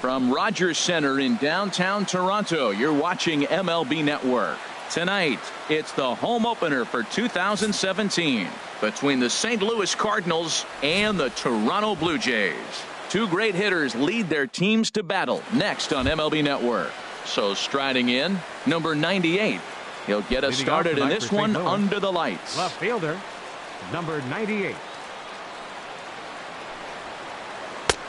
From Rogers Center in downtown Toronto, you're watching MLB Network. Tonight, it's the home opener for 2017 between the St. Louis Cardinals and the Toronto Blue Jays. Two great hitters lead their teams to battle next on MLB Network. So striding in, number 98. He'll get us started in this one under the lights. Left fielder, number 98.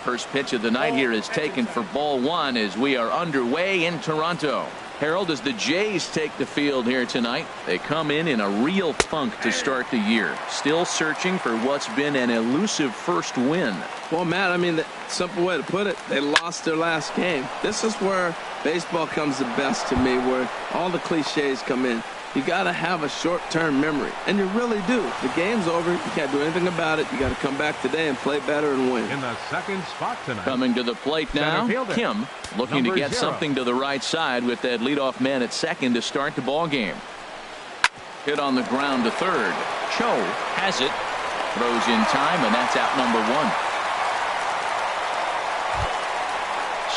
First pitch of the night here is taken for ball one as we are underway in Toronto. Harold, as the Jays take the field here tonight, they come in a real funk to start the year. Still searching for what's been an elusive first win. Well, Matt, I mean, the simple way to put it, they lost their last game. This is where baseball comes the best to me, where all the cliches come in. You got to have a short-term memory, and you really do. The game's over. You can't do anything about it. You got to come back today and play better and win. In the second spot tonight. Coming to the plate now, Kim looking to get something to the right side with that leadoff man at second to start the ball game. Hit on the ground to third. Cho has it. Throws in time, and that's out number one.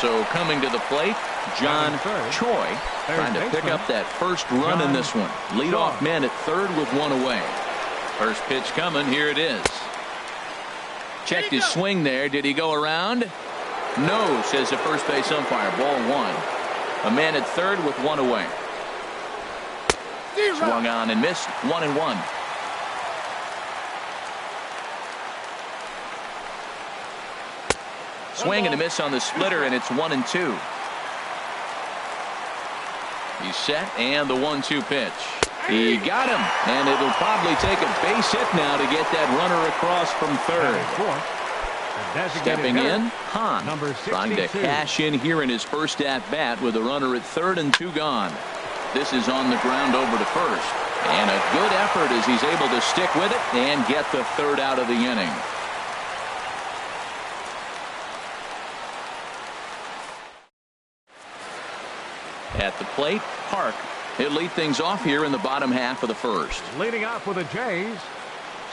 So coming to the plate, John Choi trying to pick up that first run in this one. Leadoff man at third with one away. First pitch coming. Here it is. Checked his swing there. Did he go around? No, says the first base umpire. Ball one. A man at third with one away. Swung on and missed. 1-1. Swing and a miss on the splitter, and it's 1-2. He's set, and the 1-2 pitch. He got him, and it'll probably take a base hit now to get that runner across from third. Stepping in, Han, trying to cash in here in his first at-bat with a runner at third and two gone. This is on the ground over to first, and a good effort as he's able to stick with it and get the third out of the inning. At the plate, Park. He'll lead things off here in the bottom half of the first. Leading off with the Jays,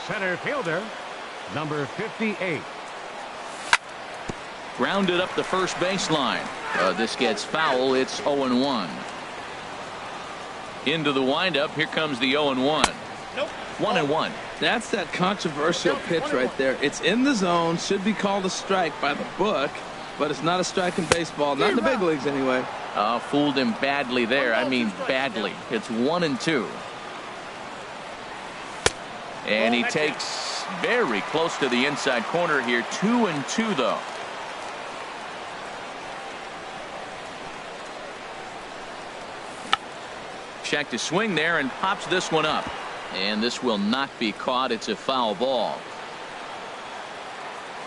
center fielder, number 58. Grounded up the first baseline. This gets foul. It's 0-1. Into the windup. Here comes the 0-1. 1-1. That's that controversial pitch right there. It's in the zone. Should be called a strike by the book, but it's not a strike in baseball. Not in the big leagues anyway. Fooled him badly there. I mean badly. It's 1-2. And he takes very close to the inside corner here. 2-2 though. Checked his swing there and pops this one up. And this will not be caught. It's a foul ball.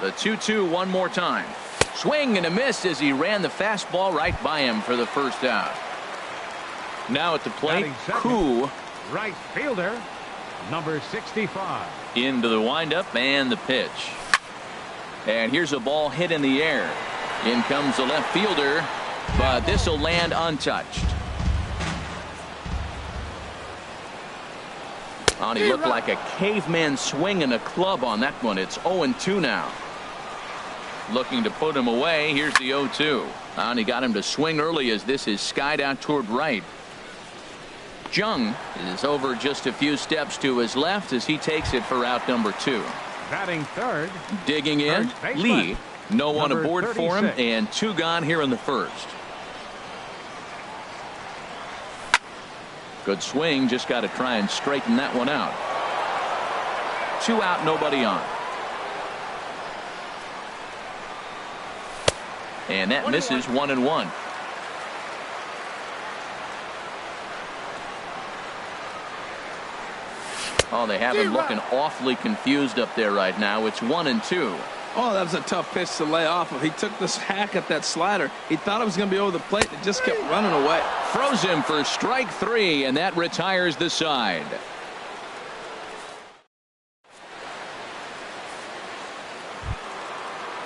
The 2-2 one more time. Swing and a miss as he ran the fastball right by him for the first out. Now at the plate, Pooh. Right fielder, number 65. Into the windup and the pitch. And here's a ball hit in the air. In comes the left fielder, but this will land untouched. He looked like a caveman swinging a club on that one. It's 0-2 now. Looking to put him away. Here's the 0-2. And he got him to swing early as this is skied out toward right. Jung is over just a few steps to his left as he takes it for out number 2. Batting third. Digging in, Lee. No one aboard for him, and 2 gone here in the first. Good swing. Just got to try and straighten that one out. 2 out, nobody on. And that misses 1-1. They have him looking awfully confused up there right now. It's 1-2. Oh, that was a tough pitch to lay off of. He took this hack at that slider. He thought it was going to be over the plate. It just kept running away. Throws him for strike 3, and that retires the side.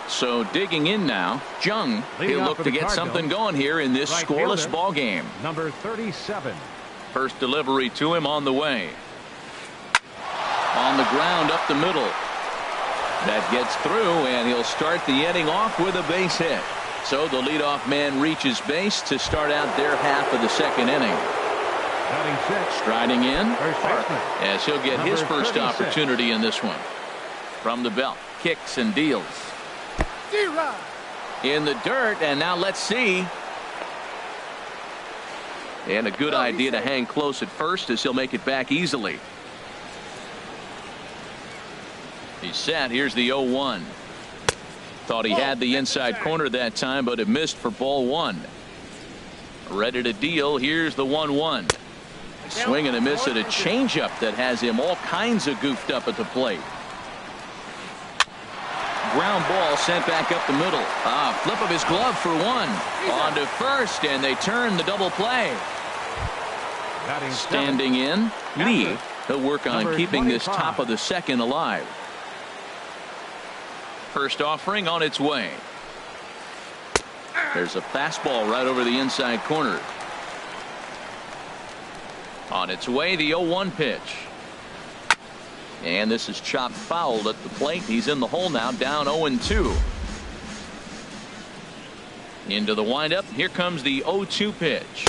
So digging in now, Jung. He'll look to get something going here in this scoreless ball game. Number 37. First delivery to him on the way. On the ground up the middle. That gets through, and he'll start the inning off with a base hit. So the leadoff man reaches base to start out their half of the second inning. Striding in, as he'll get his first opportunity in this one. From the belt, kicks and deals. In the dirt, and now let's see. And a good idea to hang close at first as he'll make it back easily. He's set. Here's the 0-1. Thought he had the inside corner that time, but it missed for ball one. Ready to deal. Here's the 1-1. Swing and a miss at a changeup that has him all kinds of goofed up at the plate. Ground ball sent back up the middle. Flip of his glove for one. On to first, and they turn the double play. Standing in, Lee. He'll work on keeping this top of the second alive. First offering on its way. There's a fastball right over the inside corner. On its way, the 0-1 pitch. And this is chopped fouled at the plate. He's in the hole now, down 0-2. Into the windup. Here comes the 0-2 pitch.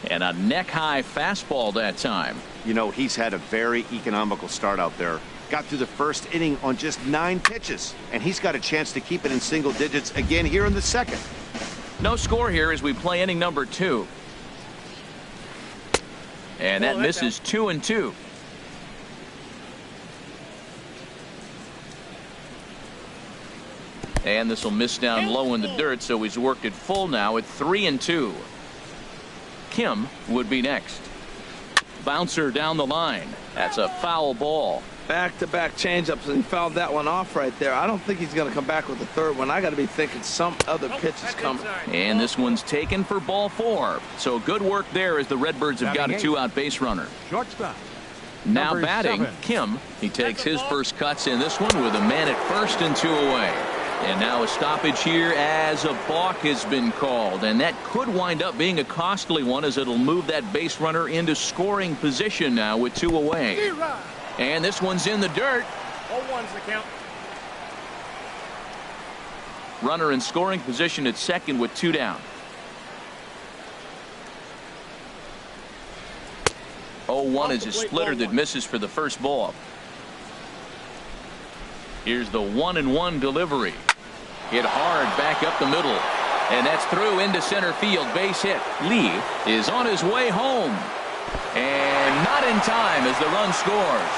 And a neck-high fastball that time. You know, he's had a very economical start out there. Got through the first inning on just 9 pitches. And he's got a chance to keep it in single digits again here in the second. No score here as we play inning number 2. And that misses 2-2. And this will miss down low in the dirt, so he's worked it full now at 3-2. Kim would be next. Bouncer down the line. That's a foul ball. Back-to-back changeups, and he fouled that one off right there. I don't think he's going to come back with the third one. I got to be thinking some other pitch is coming. And this one's taken for ball 4. So good work there as the Redbirds have got a 2-out base runner. Shortstop. Now batting, Kim. He takes his first cuts in this one with a man at first and 2 away. And now a stoppage here as a balk has been called. And that could wind up being a costly one as it'll move that base runner into scoring position now with 2 away. And this one's in the dirt. 0-1's the count. Runner in scoring position at second with 2 down. 0-1 is a splitter that misses for the first ball. Here's the 1-1 delivery. Hit hard back up the middle. And that's through into center field. Base hit. Lee is on his way home. And not in time as the run scores.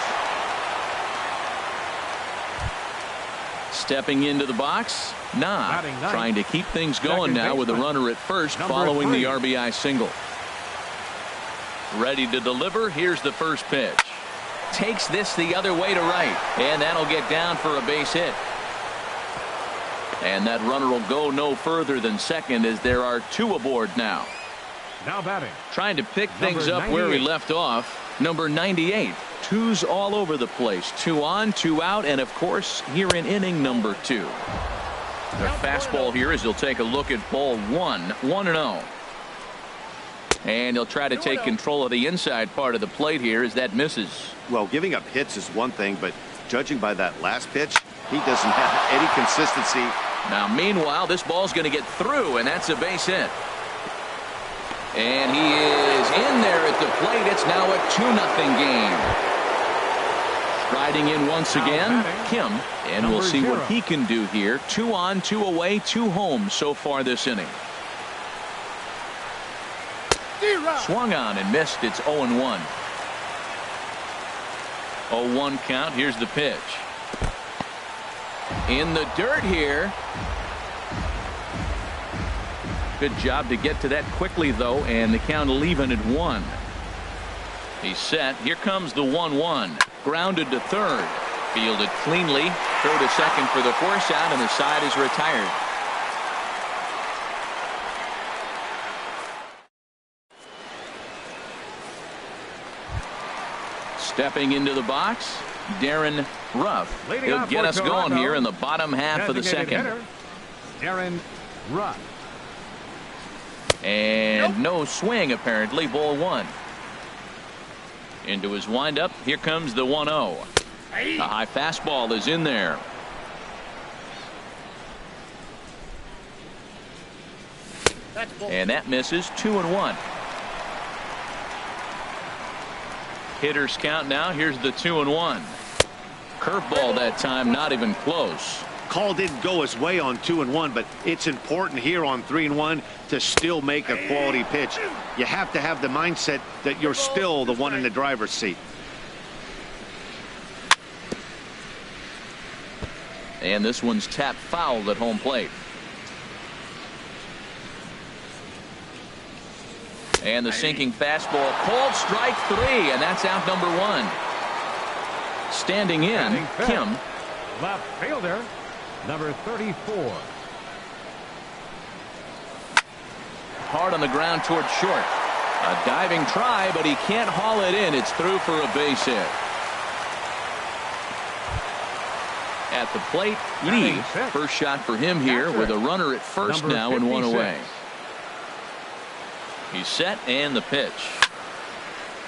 Stepping into the box. Trying to keep things going now with a runner at first following the RBI single. Ready to deliver. Here's the first pitch. Takes this the other way to right. And that'll get down for a base hit. And that runner will go no further than second as there are 2 aboard now. Now batting. Trying to pick things up where we left off. Number 98. 2s all over the place. 2 on, 2 out, and of course here in inning number 2. The fastball here as he'll take a look at ball 1. 1-0. And he'll try to take control of the inside part of the plate here as that misses. Well, giving up hits is one thing, but judging by that last pitch, he doesn't have any consistency. Now meanwhile, this ball's going to get through, and that's a base hit. And he is in there at the plate. It's now a 2-0 game. Striding in once again, Kim, and we'll see what he can do here. 2 on, 2 away, 2 home so far this inning. Swung on and missed. It's 0-1. 0-1 count. Here's the pitch. In the dirt here. Good job to get to that quickly, though, and the count will even at 1. He's set. Here comes the 1-1. Grounded to third. Fielded cleanly. Throw to second for the force out, and the side is retired. Stepping into the box, Darren Ruff. He'll get us going here in the bottom half of the second. Darren Ruff. And no swing, apparently. Ball 1. Into his windup. Here comes the 1-0. A high fastball is in there. And that misses. 2-1. Hitters count now. Here's the 2-1. Curveball that time, not even close. Call didn't go his way on 2-1, but it's important here on 3-1 to still make a quality pitch. You have to have the mindset that you're still the one in the driver's seat. And this one's tapped foul at home plate. And the sinking fastball called strike 3, and that's out number 1. Standing in, Kim. Left fielder, number 34. Hard on the ground towards short. A diving try, but he can't haul it in. It's through for a base hit. At the plate, Lee. First shot for him here with a runner at first now and 1 away. He's set and the pitch.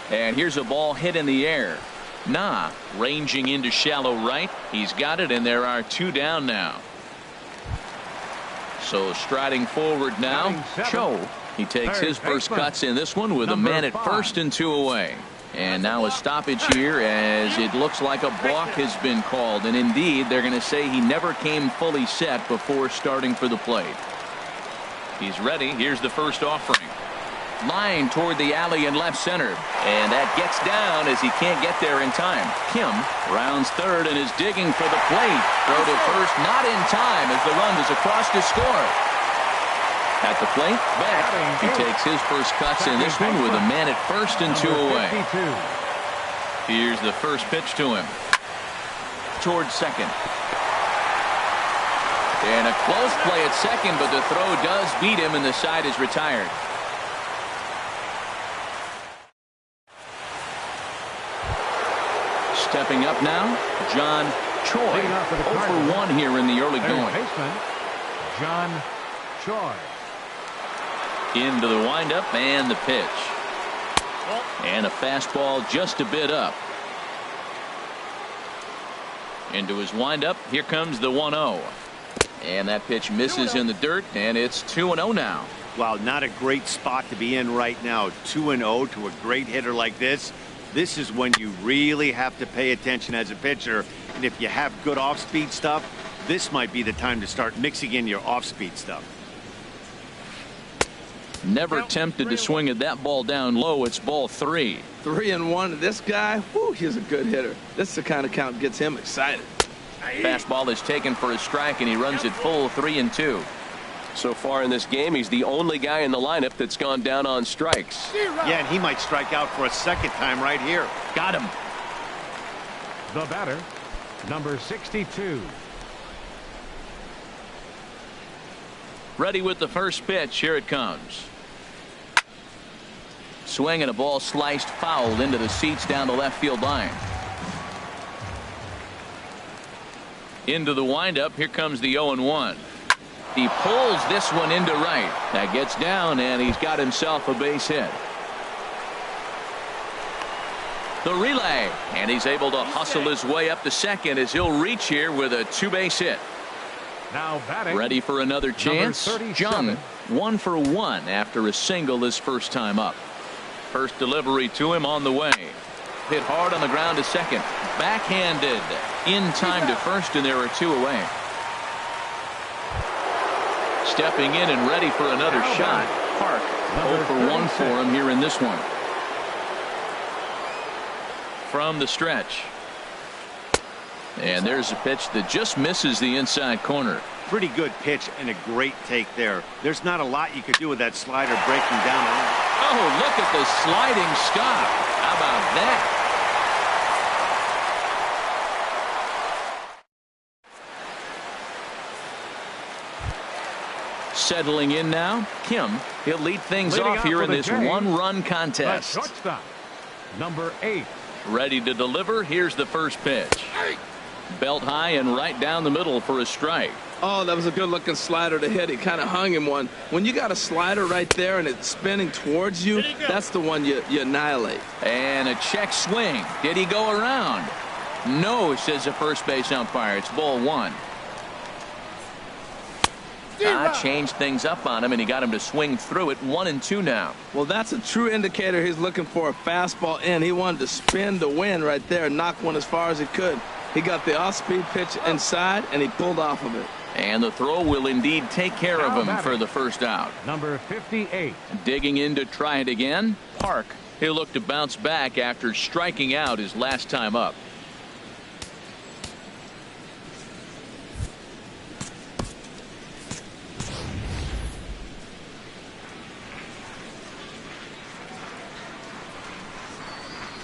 And here's a ball hit in the air. Nah, ranging into shallow right. He's got it, and there are 2 down now. So striding forward now, Cho. He takes his first cuts in this one with a man at first and 2 away. And now a stoppage here as it looks like a balk has been called. And indeed, they're going to say he never came fully set before starting for the plate. He's ready. Here's the first offering. Line toward the alley in left center. And that gets down as he can't get there in time. Kim rounds third and is digging for the plate. Throw to first, not in time as the run is across to score. At the plate, Beck. He takes his first cuts in this one with a man at first and 2 away. Here's the first pitch to him. Towards second. And a close play at second, but the throw does beat him and the side is retired. Stepping up now, John Choi. 0 for 1 here in the early going. John Choi. Into the windup and the pitch. And a fastball just a bit up. Into his windup. Here comes the 1-0. And that pitch misses in the dirt, and it's 2-0 now. Wow, not a great spot to be in right now. 2-0 to a great hitter like this. This is when you really have to pay attention as a pitcher. And if you have good off-speed stuff, this might be the time to start mixing in your off-speed stuff. Never tempted to swing at that ball down low. It's ball 3. 3-1. This guy, whoo, he's a good hitter. This is the kind of count gets him excited. Fastball is taken for a strike, and he runs it full 3-2. So far in this game, he's the only guy in the lineup that's gone down on strikes. Yeah, and he might strike out for a second time right here. Got him. The batter, number 62. Ready with the first pitch. Here it comes. Swing and a ball sliced foul into the seats down the left field line. Into the windup. Here comes the 0-1. He pulls this one into right. That gets down, and he's got himself a base hit. The relay, and he's able to hustle his way up to second as he'll reach here with a 2-base hit. Now batting. Ready for another chance. Jung 1 for 1 after a single his first time up. First delivery to him on the way. Hit hard on the ground to second. Backhanded in time to first, and there are 2 away. Stepping in and ready for another shot. Park 0 for 1 for him here in this one. From the stretch. And there's a pitch that just misses the inside corner. Pretty good pitch and a great take there. There's not a lot you could do with that slider breaking down. Oh, look at the sliding stop. How about that? Settling in now, Kim. He'll lead things off here in this 1-run contest. Shortstop, number 8. Ready to deliver. Here's the first pitch. Belt high and right down the middle for a strike. Oh, that was a good looking slider to hit. He kind of hung him one. When you got a slider right there and it's spinning towards you, that's the one you annihilate. And a check swing. Did he go around? No, says the first base umpire. It's ball 1. Changed things up on him, and he got him to swing through it. 1-2 now. Well, that's a true indicator he's looking for a fastball in. He wanted to spin the wind right there and knock one as far as he could. He got the off-speed pitch inside, and he pulled off of it. And the throw will indeed take care of him for the first out. Number 58. Digging in to try it again, Park. He'll look to bounce back after striking out his last time up.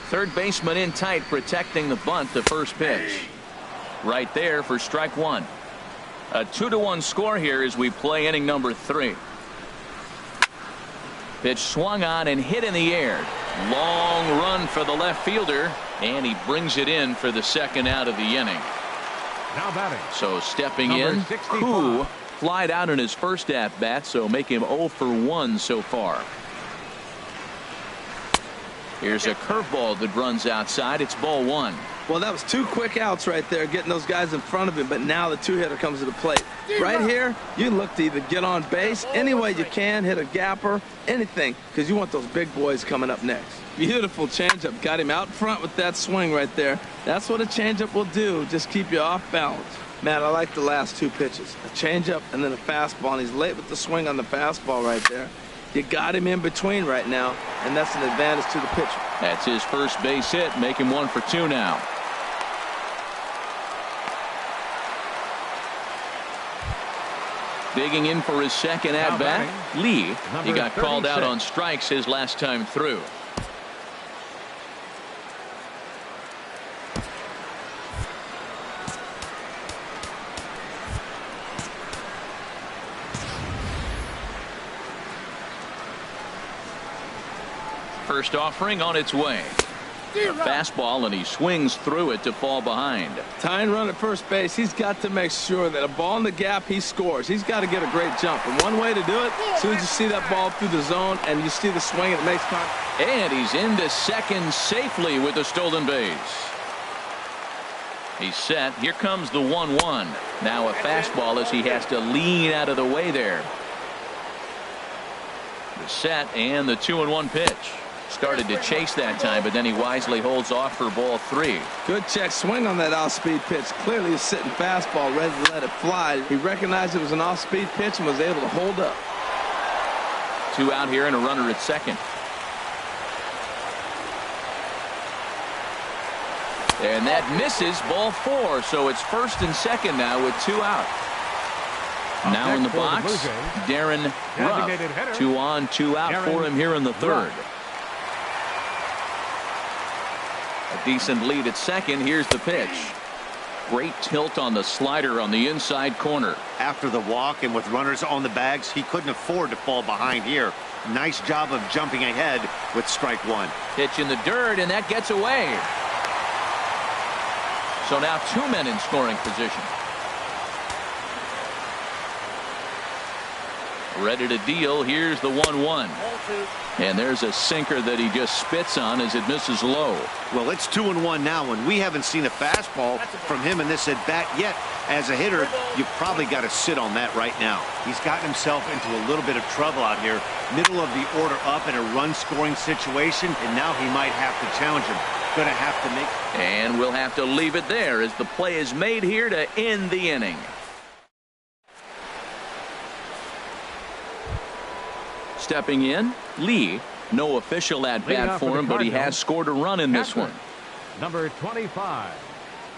Third baseman in tight, protecting the bunt to first pitch. Right there for strike one. A 2-1 score here as we play inning number 3. Pitch swung on and hit in the air. Long run for the left fielder, and he brings it in for the second out of the inning. Now batting. So stepping Number in, 65. Pooh flied out in his first at bat, so make him 0 for 1 so far. Here's a curveball that runs outside. It's ball 1. Well, that was 2 quick outs right there, getting those guys in front of him, but now the 2-hitter comes to the plate. Right here, you look to either get on base any way you can, hit a gapper, anything, because you want those big boys coming up next. Beautiful changeup. Got him out front with that swing right there. That's what a changeup will do, just keep you off balance. Matt, I like the last 2 pitches. A changeup and then a fastball, and he's late with the swing on the fastball right there. You got him in between right now, and that's an advantage to the pitcher. That's his first base hit, make him 1 for 2 now. Digging in for his second at bat, Lee. He got called out on strikes his last time through. First offering on its way. A fastball, and he swings through it to fall behind. Tying run at first base, he's got to make sure that a ball in the gap, he scores. He's got to get a great jump. And one way to do it, as soon as you see that ball through the zone and you see the swing, it makes time. And he's into second safely with a stolen base. He's set. Here comes the 1-1. Now a fastball as he has to lean out of the way there. The set and the 2-1 pitch. Started to chase that time, but then he wisely holds off for ball 3. Good check swing on that off-speed pitch. Clearly a sitting fastball, ready to let it fly. He recognized it was an off-speed pitch and was able to hold up. 2 out here and a runner at second. And that misses, ball 4. So it's first and second now with 2 out. Now in the box, Darren Ruff. 2 on, 2 out for him here in the third. A decent lead at second. Here's the pitch. Great tilt on the slider on the inside corner. After the walk and with runners on the bags, he couldn't afford to fall behind here. Nice job of jumping ahead with strike 1. Pitch in the dirt, and that gets away. So now 2 men in scoring position. Ready to deal. Here's the 1-1. And there's a sinker that he just spits on as it misses low. Well, it's 2-1 now, and we haven't seen a fastball from him in this at bat yet. As a hitter, you've probably got to sit on that right now. He's gotten himself into a little bit of trouble out here. Middle of the order up in a run-scoring situation, and now he might have to challenge him. Going to have to make. And we'll have to leave it there as the play is made here to end the inning. Stepping in, Lee. No official at-bat for him, but he has scored a run in this one. Number 25.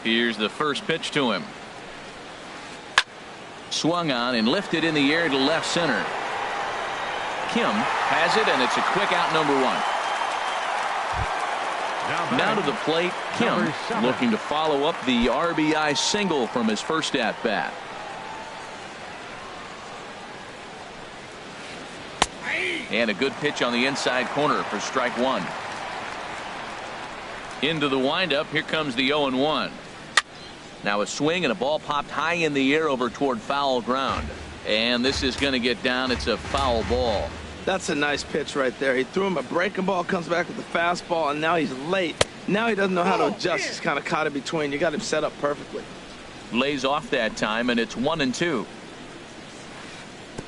Here's the first pitch to him. Swung on and lifted in the air to left center. Kim has it, and it's a quick out, number 1. Now to the plate, Kim looking to follow up the RBI single from his first at-bat. And a good pitch on the inside corner for strike 1. Into the windup. Here comes the 0-1. Now a swing and a ball popped high in the air over toward foul ground. And this is going to get down. It's a foul ball. That's a nice pitch right there. He threw him a breaking ball, comes back with a fastball, and now he's late. Now he doesn't know how to adjust. He's kind of caught in between. You got him set up perfectly. Lays off that time, and it's 1-2.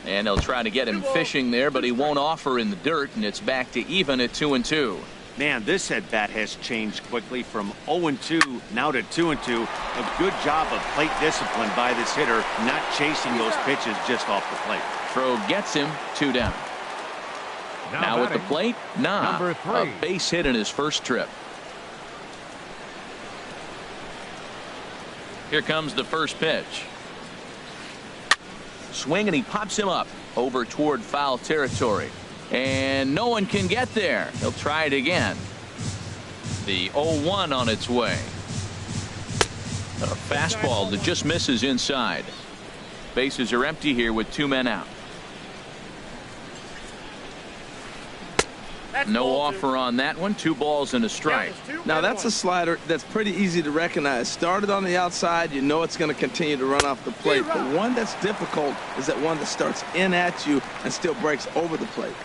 And they'll try to get him fishing there, but he won't offer in the dirt, and it's back to even at 2-2. Man, this at bat has changed quickly from 0-2 now to 2-2. A good job of plate discipline by this hitter, not chasing those pitches just off the plate. Throw gets him, 2 down. Now at the plate, number 3. A base hit in his first trip. Here comes the first pitch. Swing, and he pops him up over toward foul territory. And no one can get there. He'll try it again. The 0-1 on its way. A fastball that just misses inside. Bases are empty here with 2 men out. No offer on that one. 2 balls and a strike. Now that's a slider that's pretty easy to recognize. Started on the outside, you know it's going to continue to run off the plate. But one that's difficult is that one that starts in at you and still breaks over the plate.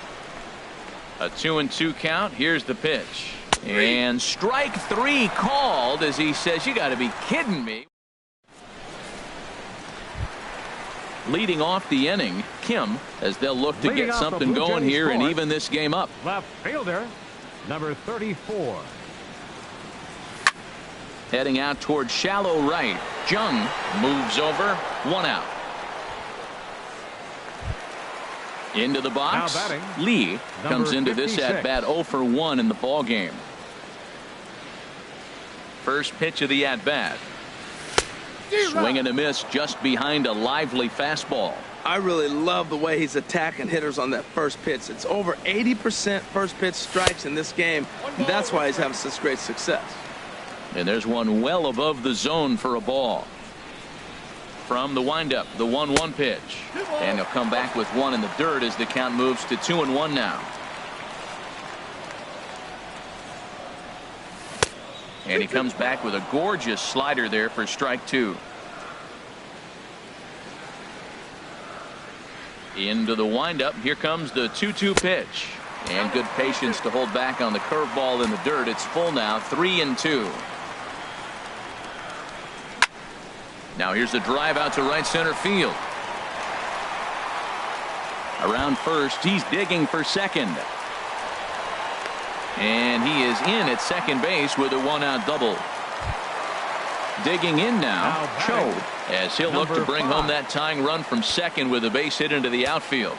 A 2-2 count. Here's the pitch. And strike 3 called as he says, you got to be kidding me. Leading off the inning, Kim, as they'll look to get something going here and even this game up. Left fielder, number 34. Heading out toward shallow right. Jung moves over. 1 out. Into the box. Lee comes into this at bat 0 for 1 in the ball game. First pitch of the at bat. Swing and a miss just behind a lively fastball. I really love the way he's attacking hitters on that first pitch. It's over 80% first pitch strikes in this game. And that's why he's having such great success. And there's one well above the zone for a ball. From the windup, the 1-1 pitch. And he'll come back with 1 in the dirt as the count moves to 2-1 now. And he comes back with a gorgeous slider there for strike 2. Into the windup. Here comes the 2-2 pitch. And good patience to hold back on the curveball in the dirt. It's full now, 3-2. Now here's the drive out to right center field. Around first, he's digging for second. And he is in at second base with a 1-out double. Digging in now, Cho, as he'll look to bring home that tying run from second with a base hit into the outfield.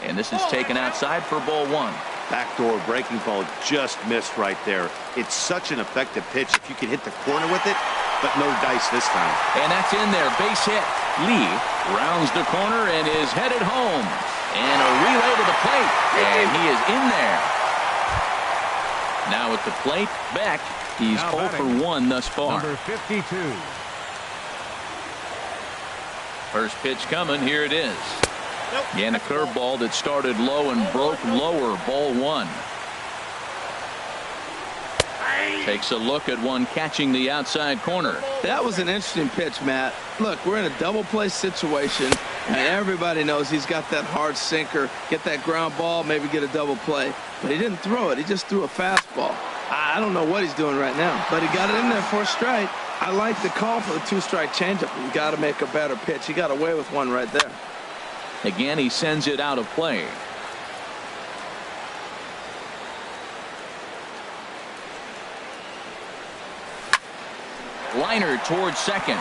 And this is taken outside for ball 1. Backdoor breaking ball just missed right there. It's such an effective pitch if you can hit the corner with it, but no dice this time. And that's in there. Base hit. Lee rounds the corner and is headed home. And a relay to the plate. And he is in there. Now at the plate, Beck. He's 0 for 1 thus far. Number 52. First pitch coming. Here it is. And a curveball that started low and broke lower. Ball 1. Takes a look at one catching the outside corner. That was an interesting pitch, Matt. Look, we're in a double play situation, and everybody knows he's got that hard sinker. Get that ground ball, maybe get a double play. But he didn't throw it. He just threw a fastball. I don't know what he's doing right now, but he got it in there for a strike. I like the call for the 2-strike changeup. You got to make a better pitch. He got away with one right there. Again, he sends it out of play. Liner towards second.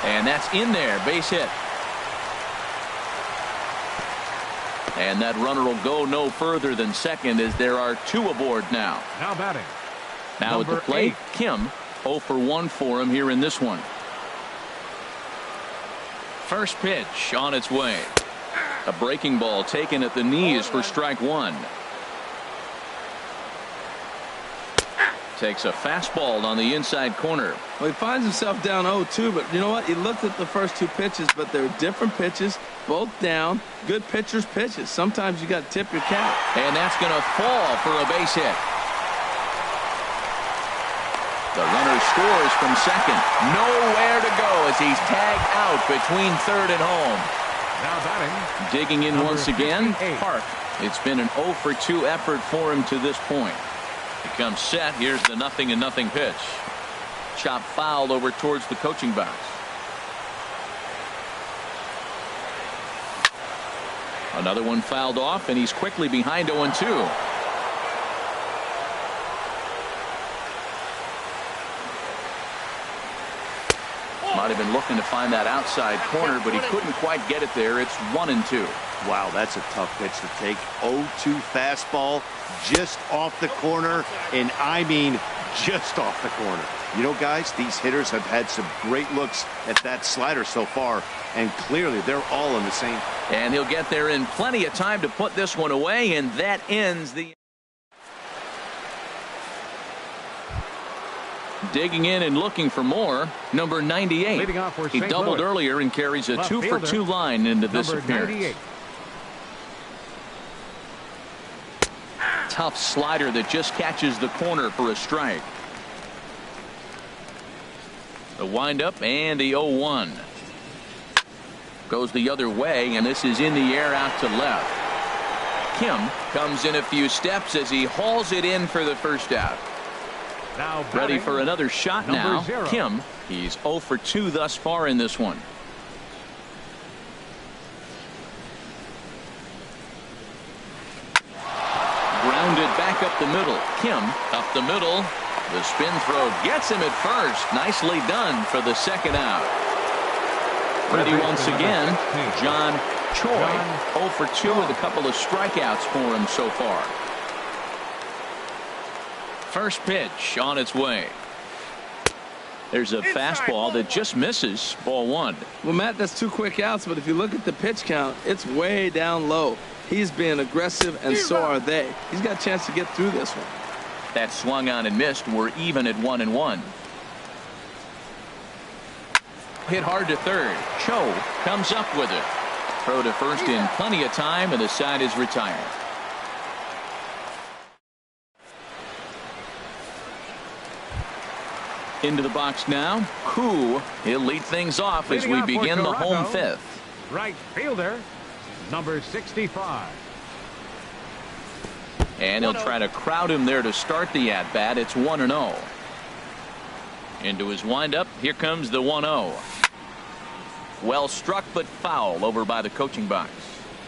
And that's in there. Base hit. And that runner will go no further than second as there are 2 aboard now. Now batting. Now at the plate, 8. Kim, 0 for 1 for him here in this one. First pitch on its way. A breaking ball taken at the knees for strike 1. Takes a fastball on the inside corner. Well, he finds himself down 0-2, but you know what? He looked at the first 2 pitches, but they're different pitches, both down. Good pitchers' pitches. Sometimes you got to tip your cap. And that's going to fall for a base hit. The runner scores from second. Nowhere to go as he's tagged out between third and home. Now batting. Digging in once again, 58. Park. It's been an 0 for 2 effort for him to this point. He comes set. Here's the 0-0 pitch. Chop foul over towards the coaching box. Another one fouled off, and he's quickly behind 0-2. Might have been looking to find that outside corner, but he couldn't quite get it there. It's 1-2. Wow, that's a tough pitch to take. 0-2 fastball just off the corner, and I mean just off the corner. You know, guys, these hitters have had some great looks at that slider so far, and clearly they're all in the same. And he'll get there in plenty of time to put this one away, and that ends the... Digging in and looking for more, number 98. Leading off for He St. doubled Louis. earlier and carries a Left 2-for-2 line into this Number appearance. 98. Tough slider that just catches the corner for a strike. The windup and the 0-1. Goes the other way, and this is in the air out to left. Kim comes in a few steps as he hauls it in for the first out. Now Ready batting, for another shot number now. 0. Kim, he's 0-for-2 thus far in this one. Grounded back up the middle. Kim up the middle. The spin throw gets him at first. Nicely done for the second out. Ready once again, John Choi. 0-for-2 with a couple of strikeouts for him so far. First pitch on its way. There's a fastball that just misses. Ball 1. Well, Matt, that's 2 quick outs, but if you look at the pitch count, it's way down low. He's being aggressive, and so are they. He's got a chance to get through this one. That swung on and missed. We're even at 1-1. Hit hard to third. Cho comes up with it. Throw to first in plenty of time, and the side is retired. Into the box now. Koo. He'll lead things off as we begin the home fifth. Right fielder, number 65. And he'll try to crowd him there to start the at-bat. It's 1-0. Into his windup. Here comes the 1-0. Well struck, but foul over by the coaching box.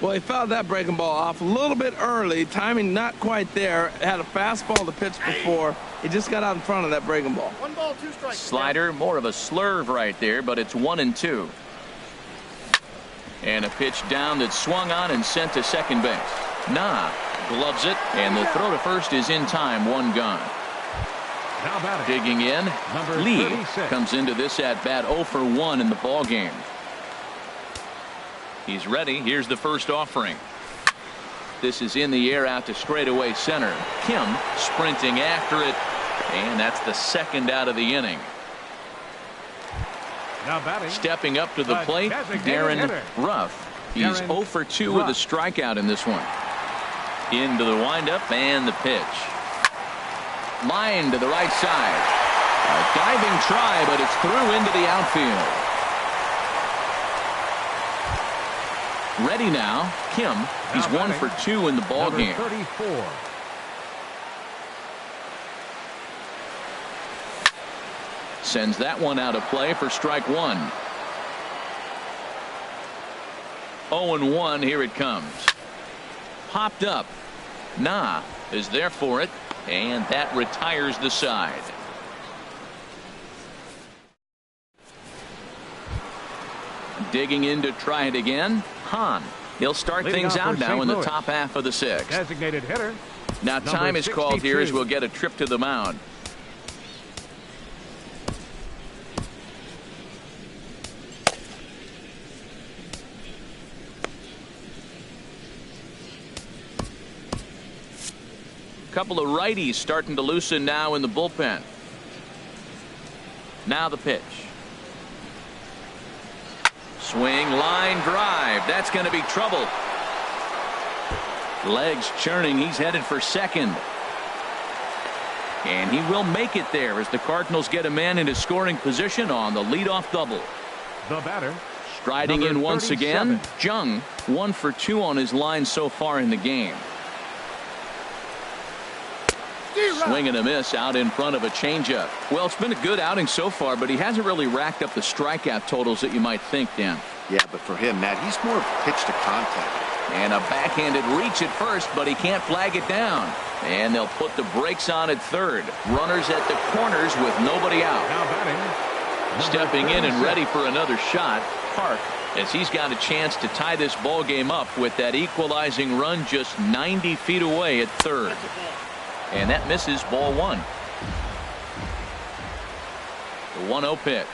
Well, he fouled that breaking ball off a little bit early. Timing not quite there. Had a fastball to pitch before. He just got out in front of that breaking ball. 1 ball, 2 strikes. Slider, more of a slurve right there, but it's 1-2. And a pitch down that swung on and sent to second base. Nah gloves it, and the throw to first is in time. 1 gone. Now batting, Digging in, number Lee 36. comes into this at bat 0-for-1 in the ball game. He's ready. Here's the first offering. This is in the air out to straightaway center. Kim sprinting after it, and that's the second out of the inning. Now batting, Stepping up to the the plate, designated Darren hitter. Ruff. He's Darren 0-for-2 with a strikeout in this one. Into the windup and the pitch. Line to the right side. A diving try, but it's through into the outfield. Ready now. Kim. He's Now batting, 1-for-2 in the ball number game. 34. Sends that one out of play for strike 1. 0-1. Here it comes. Popped up. Nah is there for it, and that retires the side. Digging in to try it again. Han. He'll start Leading things off out for now St. in the Louis. top half of the 6th. Designated hitter, Now number time is called here as 62. we'll get a trip to the mound. Couple of righties starting to loosen now in the bullpen. Now the pitch. Swing, line drive. That's going to be trouble. Legs churning. He's headed for second. And he will make it there as the Cardinals get a man into scoring position on the leadoff double. The batter, Striding number in once again. 37. Jung 1-for-2 on his line so far in the game. Swing and a miss out in front of a changeup. Well, it's been a good outing so far, but he hasn't really racked up the strikeout totals that you might think, Dan. Yeah, but for him, Matt, he's more of pitch to contact. And a backhanded reach at first, but he can't flag it down. And they'll put the brakes on at third. Runners at the corners with nobody out. Now batting. Stepping in and ready for another shot, Park, as he's got a chance to tie this ball game up with that equalizing run just 90 feet away at third. And that misses, ball one. The 1-0 pitch.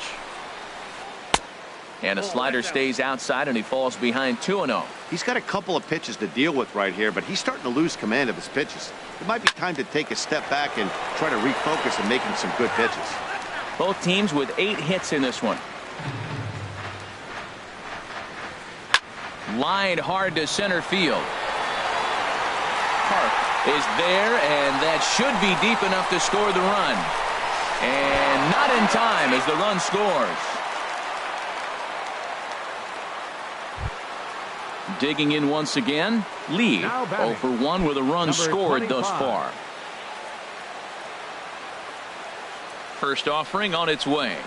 And a slider stays outside, and he falls behind 2-0. He's got a couple of pitches to deal with right here, but he's starting to lose command of his pitches. It might be time to take a step back and try to refocus on making some good pitches. Both teams with 8 hits in this one. Lined hard to center field. Park is there, and that should be deep enough to score the run. And not in time as the run scores. Digging in once again, Lee, 0 for 1 with a run scored thus far. First offering on its way.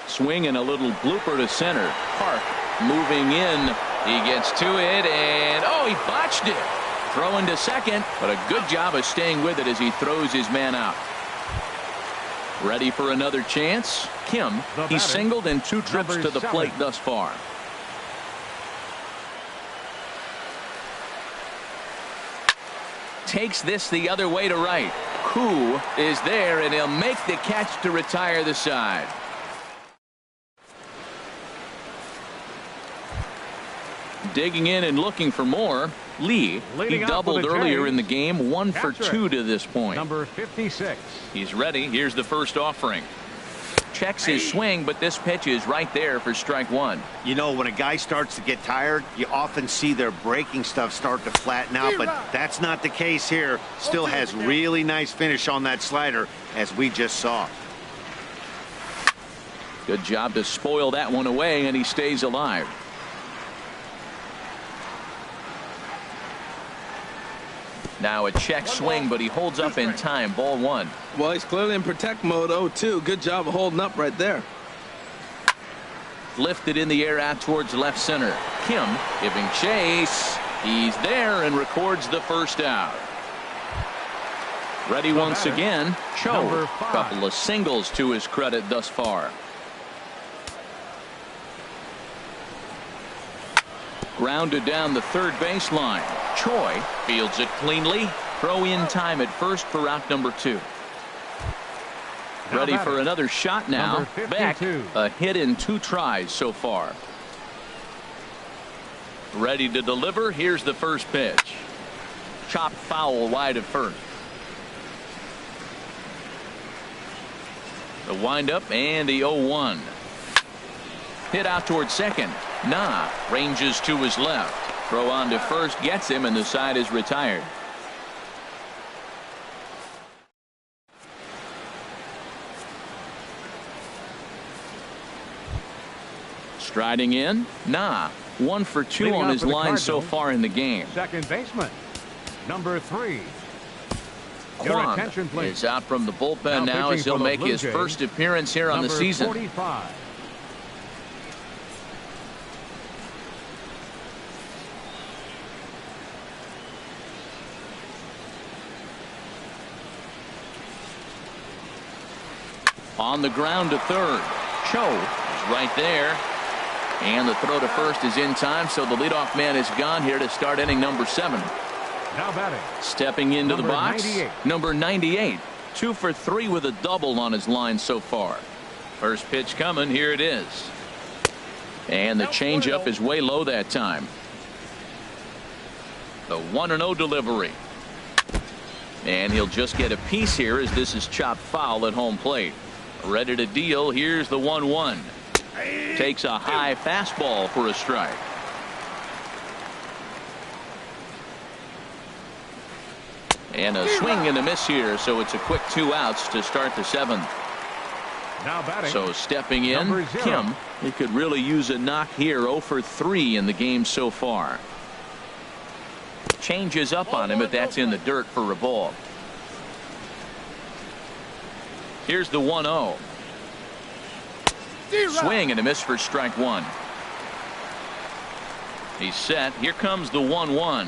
Swing and a little blooper to center. Park moving in. He gets to it, and oh, he botched it. Throwing to second, but a good job of staying with it as he throws his man out. Ready for another chance. Kim, he's singled in 2 trips to the plate thus far. Takes this the other way to right. Koo is there, and he'll make the catch to retire the side. Digging in and looking for more. Lee, he doubled earlier in the game, 1 for 2 to this point. Number 56. He's ready. Here's the first offering. Checks his swing, but this pitch is right there for strike 1. You know, when a guy starts to get tired, you often see their breaking stuff start to flatten out, but that's not the case here. Still has really nice finish on that slider, as we just saw. Good job to spoil that one away, and he stays alive. Now a check swing, but he holds up in time. Ball 1. Well, he's clearly in protect mode. 0-2. Good job of holding up right there. Lifted in the air out towards left center. Kim giving chase. He's there and records the first out. Ready once again. Cho. Couple of singles to his credit thus far. Grounded down the third baseline. Choi fields it cleanly. Throw in time at first for out number 2. Ready for another shot now. Beck, a hit in 2 tries so far. Ready to deliver. Here's the first pitch. Chopped foul wide of first. The windup and the 0-1. Hit out towards second. Nah ranges to his left. Throw on to first gets him, and the side is retired. Striding in. Nah. 1 for 2 on his line so far in the game. Second baseman, number 3. Kwon is out from the bullpen now as he'll make his first appearance here on the season. 45. On the ground to third. Cho is right there. And the throw to first is in time, so the leadoff man is gone here to start inning number 7. Now batting. Stepping into the box. 98. Number 98. 2 for 3 with a double on his line so far. First pitch coming. Here it is. And the changeup is way low that time. The 1-0 delivery. And he'll just get a piece here as this is chopped foul at home plate. Ready to deal. Here's the 1-1. Takes a high fastball for a strike. And a swing and a miss here, so it's a quick 2 outs to start the 7th. Now batting. So stepping in, Kim. He could really use a knock here. 0 for 3 in the game so far. Changes up on him, but that's in the dirt for a ball. Here's the 1-0. Swing and a miss for strike 1. He's set. Here comes the 1-1.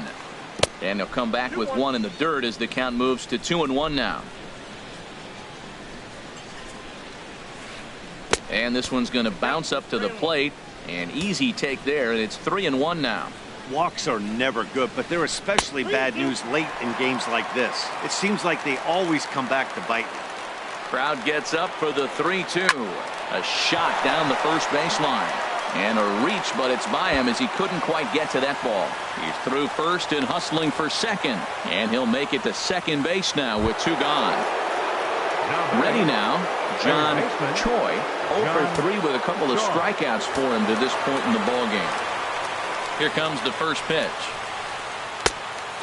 And he'll come back with one in the dirt as the count moves to 2-1 now. And this one's going to bounce up to the plate. An easy take there, and it's 3-1 now. Walks are never good, but they're especially bad news late in games like this. It seems like they always come back to bite you. Crowd gets up for the 3-2. A shot down the first baseline. And a reach, but it's by him as he couldn't quite get to that ball. He's through first and hustling for second. And he'll make it to second base now with 2 gone. Ready now, John Choi. 0 for 3 with a couple of strikeouts for him to this point in the ballgame. Here comes the first pitch.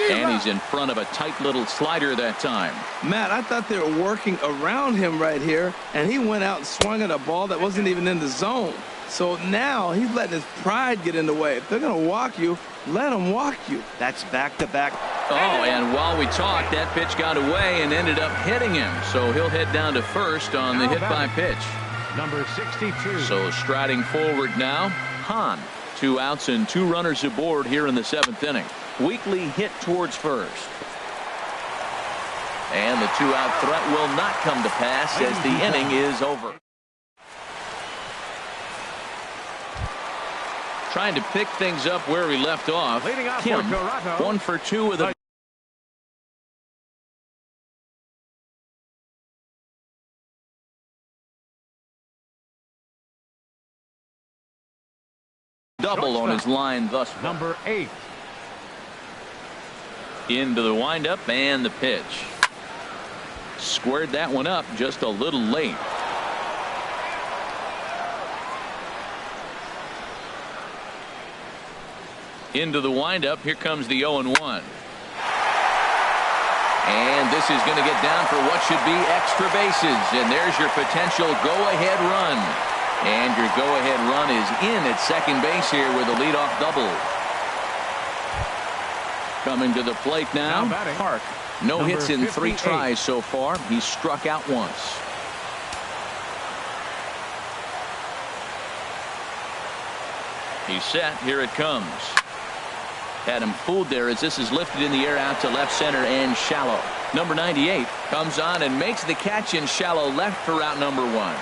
And he's in front of a tight little slider that time. Matt, I thought they were working around him right here, and he went out and swung at a ball that wasn't even in the zone. So now he's letting his pride get in the way. If they're going to walk you, let them walk you. That's back-to-back. Oh, and while we talked, that pitch got away and ended up hitting him. So he'll head down to first on the hit by pitch. Number 62. So striding forward now, Hahn. 2 outs and 2 runners aboard here in the 7th inning. Weekly hit towards first. And the 2-out threat will not come to pass as the inning is over. Trying to pick things up where we left off. Kim, 1 for 2 with a double on his line thus far. Number 8. Into the windup and the pitch. Squared that one up just a little late. Into the windup. Here comes the 0-1. And this is going to get down for what should be extra bases. And there's your potential go-ahead run. And your go-ahead run is in at second base here with a leadoff double. Coming to the plate now, Park. No hits in 3 tries so far. He's struck out once. He's set. Here it comes. Had him fooled there as this is lifted in the air out to left center and shallow. Number 98 comes on and makes the catch in shallow left for route number 1.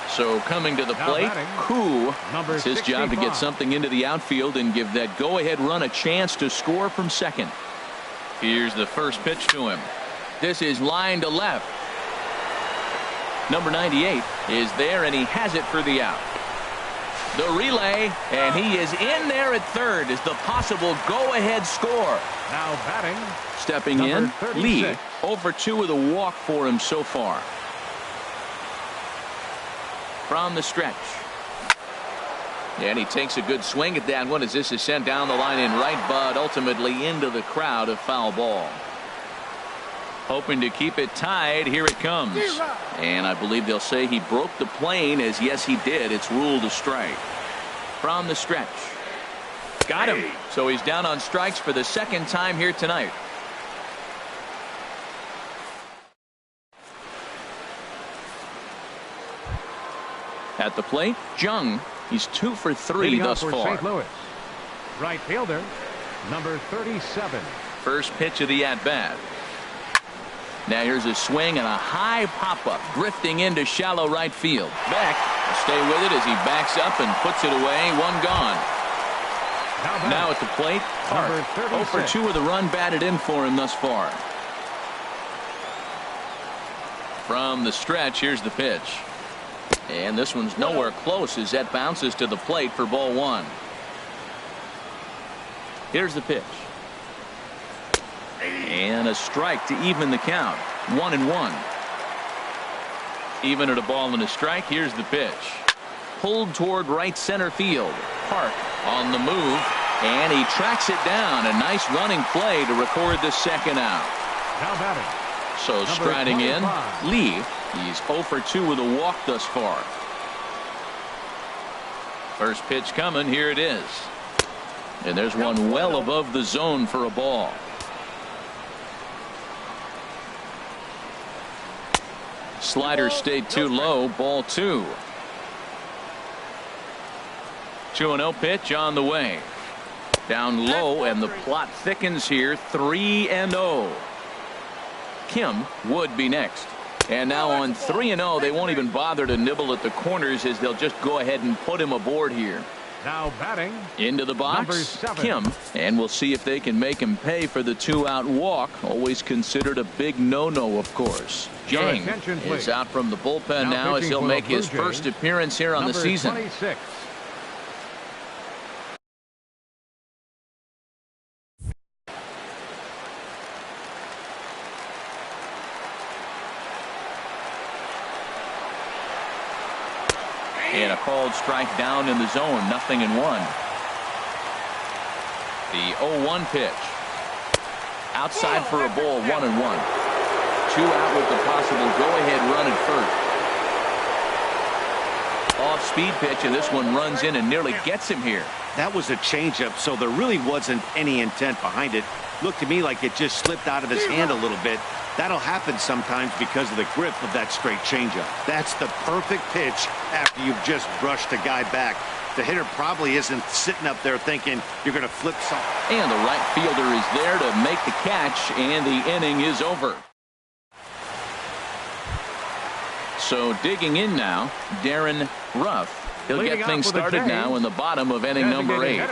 So coming to the plate, Koo. It's his job to get something into the outfield and give that go-ahead run a chance to score from second. Here's the first pitch to him. This is line to left. Number 98 is there, and he has it for the out. The relay, and he is in there at third as the possible go-ahead score. Now batting. Stepping in, Lee. 0 for 2 with a walk for him so far. From the stretch. And he takes a good swing at that one as this is sent down the line in right, but ultimately into the crowd, a foul ball. Hoping to keep it tied. Here it comes. And I believe they'll say he broke the plane, as yes he did. It's ruled a strike. From the stretch. Got him. So he's down on strikes for the second time here tonight. At the plate, Jung. He's 2 for 3 thus far. St. Louis. Right fielder, number 37. First pitch of the at-bat. Now here's a swing and a high pop-up drifting into shallow right field. Beck will stay with it as he backs up and puts it away. 1 gone. Now at the plate, Park. 0 for 2 with a run batted in for him thus far. From the stretch, here's the pitch. And this one's nowhere close as that bounces to the plate for ball 1. Here's the pitch. And a strike to even the count. 1-1. Even at a ball and a strike. Here's the pitch. Pulled toward right center field. Park on the move. And he tracks it down. A nice running play to record the second out. Now batting. So striding in, Lee. He's 0 for 2 with a walk thus far. First pitch coming. Here it is. And there's one well above the zone for a ball. Slider stayed too low. Ball 2. 2-0 pitch on the way. Down low, and the plot thickens here. 3-0. Kim would be next. And now on 3-0, they won't even bother to nibble at the corners, as they'll just go ahead and put him aboard here. Now batting. Into the box, Kim. And we'll see if they can make him pay for the 2-out walk. Always considered a big no-no, of course. Jang is out from the bullpen now as he'll make his first appearance here on the season. 26. And a called strike down in the zone. 0-1. The 0-1 pitch. Outside for a ball. 1-1. 2 out with the possible go-ahead run at first. Off-speed pitch, and this one runs in and nearly gets him here. That was a changeup, so there really wasn't any intent behind it. Looked to me like it just slipped out of his hand a little bit. That'll happen sometimes because of the grip of that straight changeup. That's the perfect pitch after you've just brushed a guy back. The hitter probably isn't sitting up there thinking you're going to flip something. And the right fielder is there to make the catch, and the inning is over. So digging in now, Darren Ruff. He'll get things started now in the bottom of inning number 8.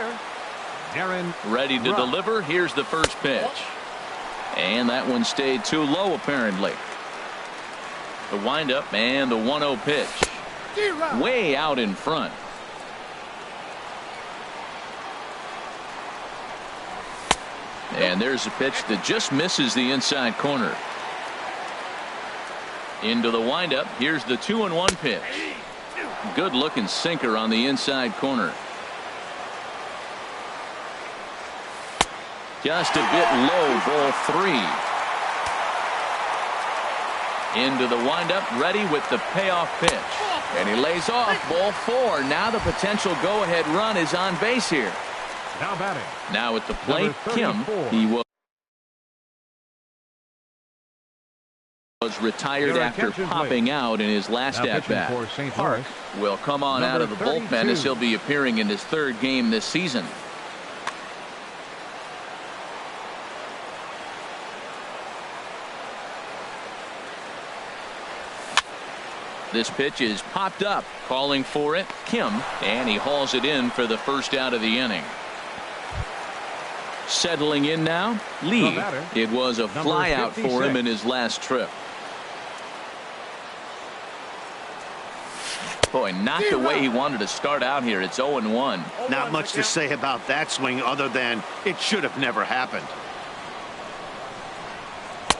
Ready to deliver. Here's the first pitch. And that one stayed too low, apparently. The windup and the 1-0 pitch. Way out in front. And there's a pitch that just misses the inside corner. Into the windup. Here's the 2-1 pitch. Good looking sinker on the inside corner. Just a bit low. Ball 3. Into the windup. Ready with the payoff pitch. And he lays off. Ball 4. Now the potential go-ahead run is on base here. Now batting. Now at the plate, Kim. He was retired after popping out in his last at-bat. Park will come on out of the bullpen as he'll be appearing in his 3rd game this season. This pitch is popped up, calling for it, Kim, and he hauls it in for the first out of the inning. Settling in now, Lee. It was a flyout for him in his last trip. Boy, not the way he wanted to start out here. It's 0-1. Not much to say about that swing other than it should have never happened.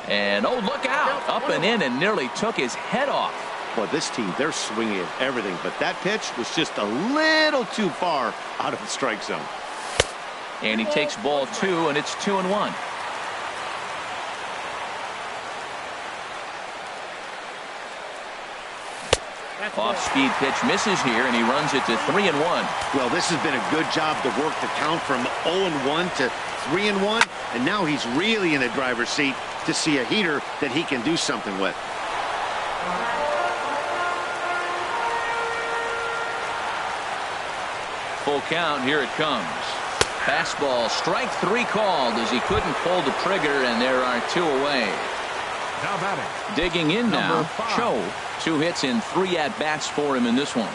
And oh, look out. Up and in and nearly took his head off. Well, this team, they're swinging at everything, but that pitch was just a little too far out of the strike zone. And he takes ball 2, and it's 2-1. Off-speed pitch misses here, and he runs it to 3-1. Well, this has been a good job to work the count from 0-1 to 3-1, and now he's really in the driver's seat to see a heater that he can do something with. Full count. Here it comes. Fastball, strike 3 called as he couldn't pull the trigger, and there are 2 away. Now batting. Digging in now, Cho. 2 hits in 3 at-bats for him in this one.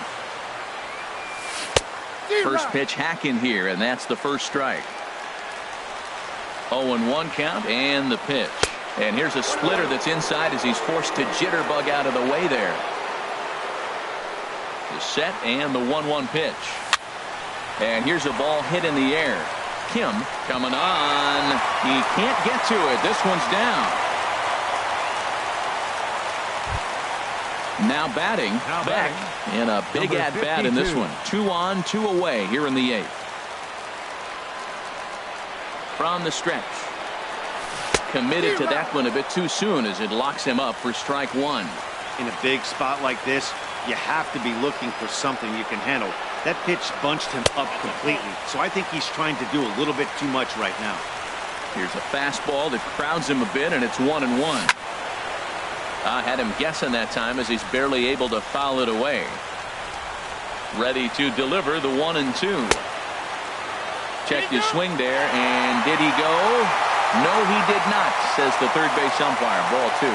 First pitch hack in here, and that's the first strike. 0-1 count, and the pitch. And here's a splitter that's inside as he's forced to jitterbug out of the way there. The set and the 1-1 pitch. And here's a ball hit in the air. Kim coming on. He can't get to it. This one's down. Now batting, Beck in a big at-bat in this one. 2 on, 2 away here in the 8th. From the stretch. Committed to that one a bit too soon as it locks him up for strike 1. In a big spot like this, you have to be looking for something you can handle. That pitch bunched him up completely, so I think he's trying to do a little bit too much right now. Here's a fastball that crowds him a bit, and it's 1-1. I had him guessing that time as he's barely able to foul it away. Ready to deliver the 1-2. Checked his swing there, and did he go? No, he did not, says the third base umpire. Ball 2.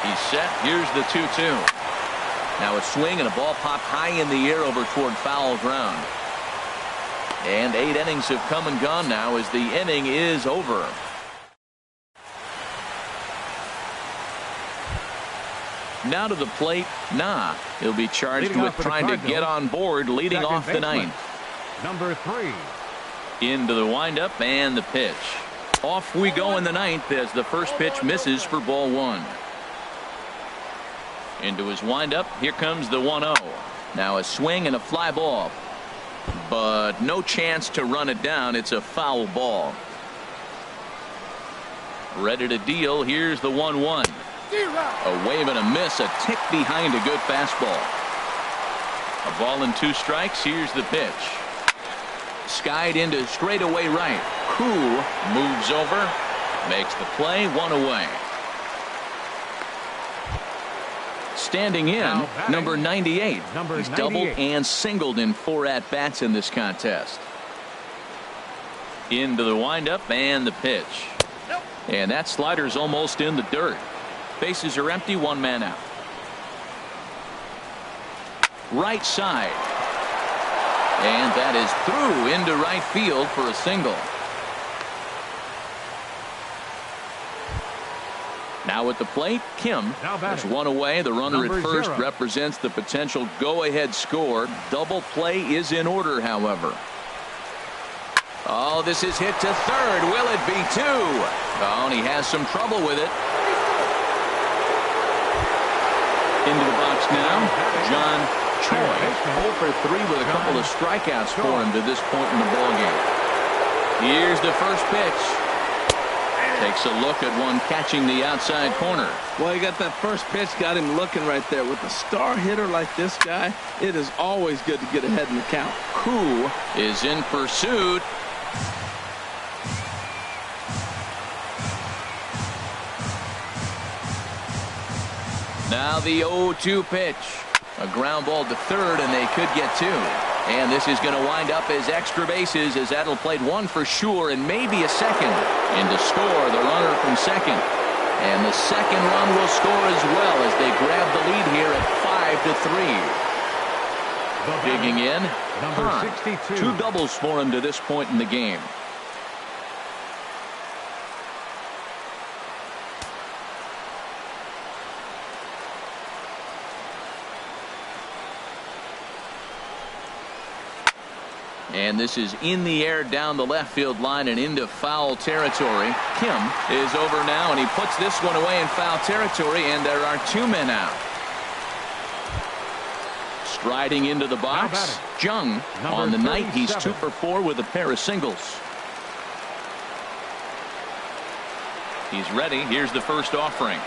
He's set. Here's the 2-2. Now a swing and a ball popped high in the air over toward foul ground. And 8 innings have come and gone now as the inning is over. Now to the plate, Nah. He'll be charged with trying to get on board, leading off the ninth. Number 3. Into the windup and the pitch. Off we go in the ninth as the first pitch misses for ball 1. Into his windup. Here comes the 1-0. Now a swing and a fly ball. But no chance to run it down. It's a foul ball. Ready to deal. Here's the 1-1. A wave and a miss, a tick behind a good fastball. A ball and 2 strikes. Here's the pitch. Skied into straightaway right. Pooh moves over, makes the play, 1 away. Standing in, number 98. He's doubled and singled in 4 at-bats in this contest. Into the windup and the pitch. And that slider's almost in the dirt. Bases are empty, 1 man out. Right side. And that is through into right field for a single. Now at the plate, Kim. There's 1 away. The runner at first represents the potential go-ahead score. Double play is in order, however. Oh, this is hit to third. Will it be 2? Oh, and he has some trouble with it. Into the box now, John Choi. 0 for 3 with a couple of strikeouts for him to this point in the ballgame. Here's the first pitch. Takes a look at one catching the outside corner. Well, you got that first pitch, got him looking right there. With a star hitter like this guy, it is always good to get ahead in the count. Pooh is in pursuit. Now the 0-2 pitch. A ground ball to third, and they could get 2. And this is going to wind up as extra bases, as that'll played 1 for sure and maybe a second. And to score, the runner from second. And the second run will score as well as they grab the lead here at 5-3. Digging in, number 62. 2 doubles for him to this point in the game. And this is in the air down the left field line and into foul territory. Kim is over now, and he puts this one away in foul territory, and there are 2 men out. Striding into the box, Jung. On the night, he's 2 for 4 with a pair of singles. He's ready. Here's the first offering.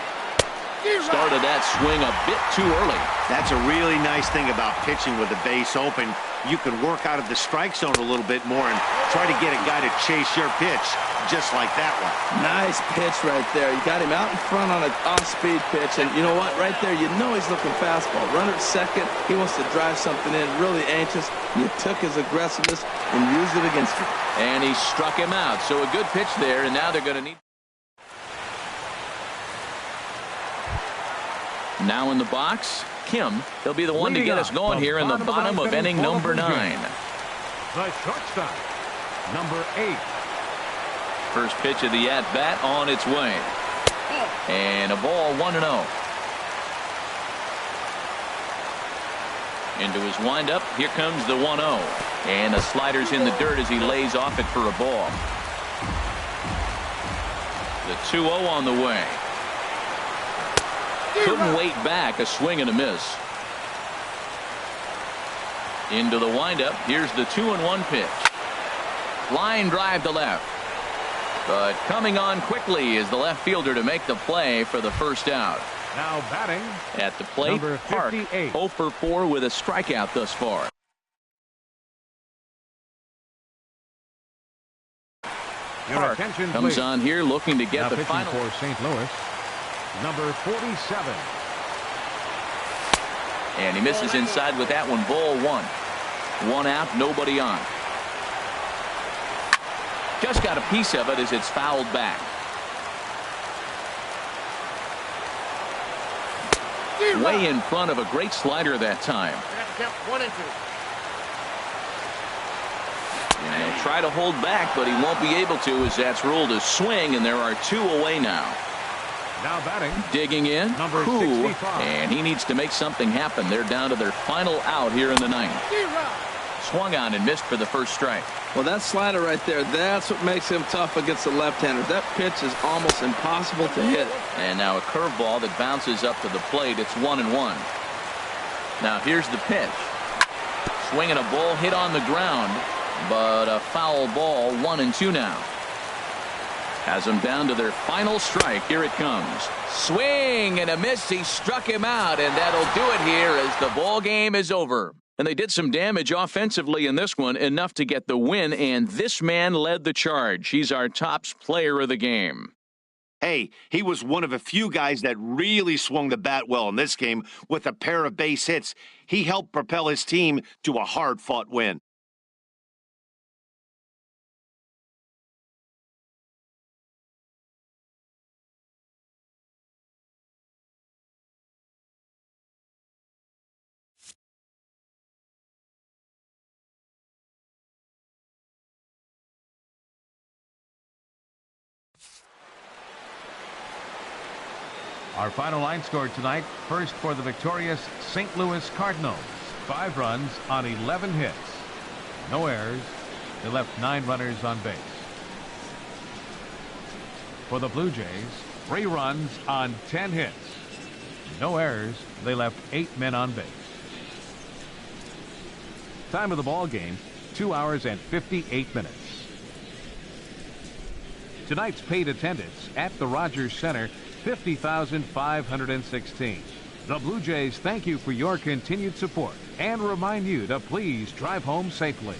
Started that swing a bit too early. That's a really nice thing about pitching with the base open. You can work out of the strike zone a little bit more and try to get a guy to chase your pitch, just like that one. Nice pitch right there. You got him out in front on an off-speed pitch, and you know what? Right there, you know he's looking fastball. Runner at second, he wants to drive something in, really anxious. You took his aggressiveness and used it against him. And he struck him out. So a good pitch there, and now they're going to need. Now in the box, Kim. He'll be the one to get us going here in the bottom of inning number 9. The shortstop, number 8. First pitch of the at-bat on its way. And a ball, 1-0. Into his windup. Here comes the 1-0. And the slider's in the dirt as he lays off it for a ball. The 2-0 on the way. Couldn't wait back. A swing and a miss. Into the windup. Here's the 2-1 pitch. Line drive to left. But coming on quickly is the left fielder to make the play for the first out. Now batting at the plate, Park, 0 for 4 with a strikeout thus far. Park comes on here looking to get the final. For St. Louis, number 47. And he misses inside with that one. Ball one. One out, nobody on. Just got a piece of it as it's fouled back. Way in front of a great slider that time. And he'll try to hold back, but he won't be able to as that's ruled a swing, and there are two away now. Now batting. Digging in, Number Pooh, 65. and he needs to make something happen. They're down to their final out here in the ninth. Swung on and missed for the first strike. Well, that slider right there, that's what makes him tough against the left-hander. That pitch is almost impossible to hit. And now a curveball that bounces up to the plate. It's 1-1. Now here's the pitch. Swinging a ball hit on the ground, but a foul ball. 1-2 now. Has them down to their final strike. Here it comes. Swing and a miss. He struck him out, and that'll do it here as the ball game is over. And they did some damage offensively in this one, enough to get the win, and this man led the charge. He's our top player of the game. Hey, he was one of a few guys that really swung the bat well in this game with a pair of base hits. He helped propel his team to a hard-fought win. Our final line score tonight. First for the victorious St. Louis Cardinals. 5 runs on 11 hits. No errors. They left 9 runners on base. For the Blue Jays, 3 runs on 10 hits. No errors. They left 8 men on base. Time of the ball game, 2 hours and 58 minutes. Tonight's paid attendance at the Rogers Center, 50,516. The Blue Jays thank you for your continued support and remind you to please drive home safely.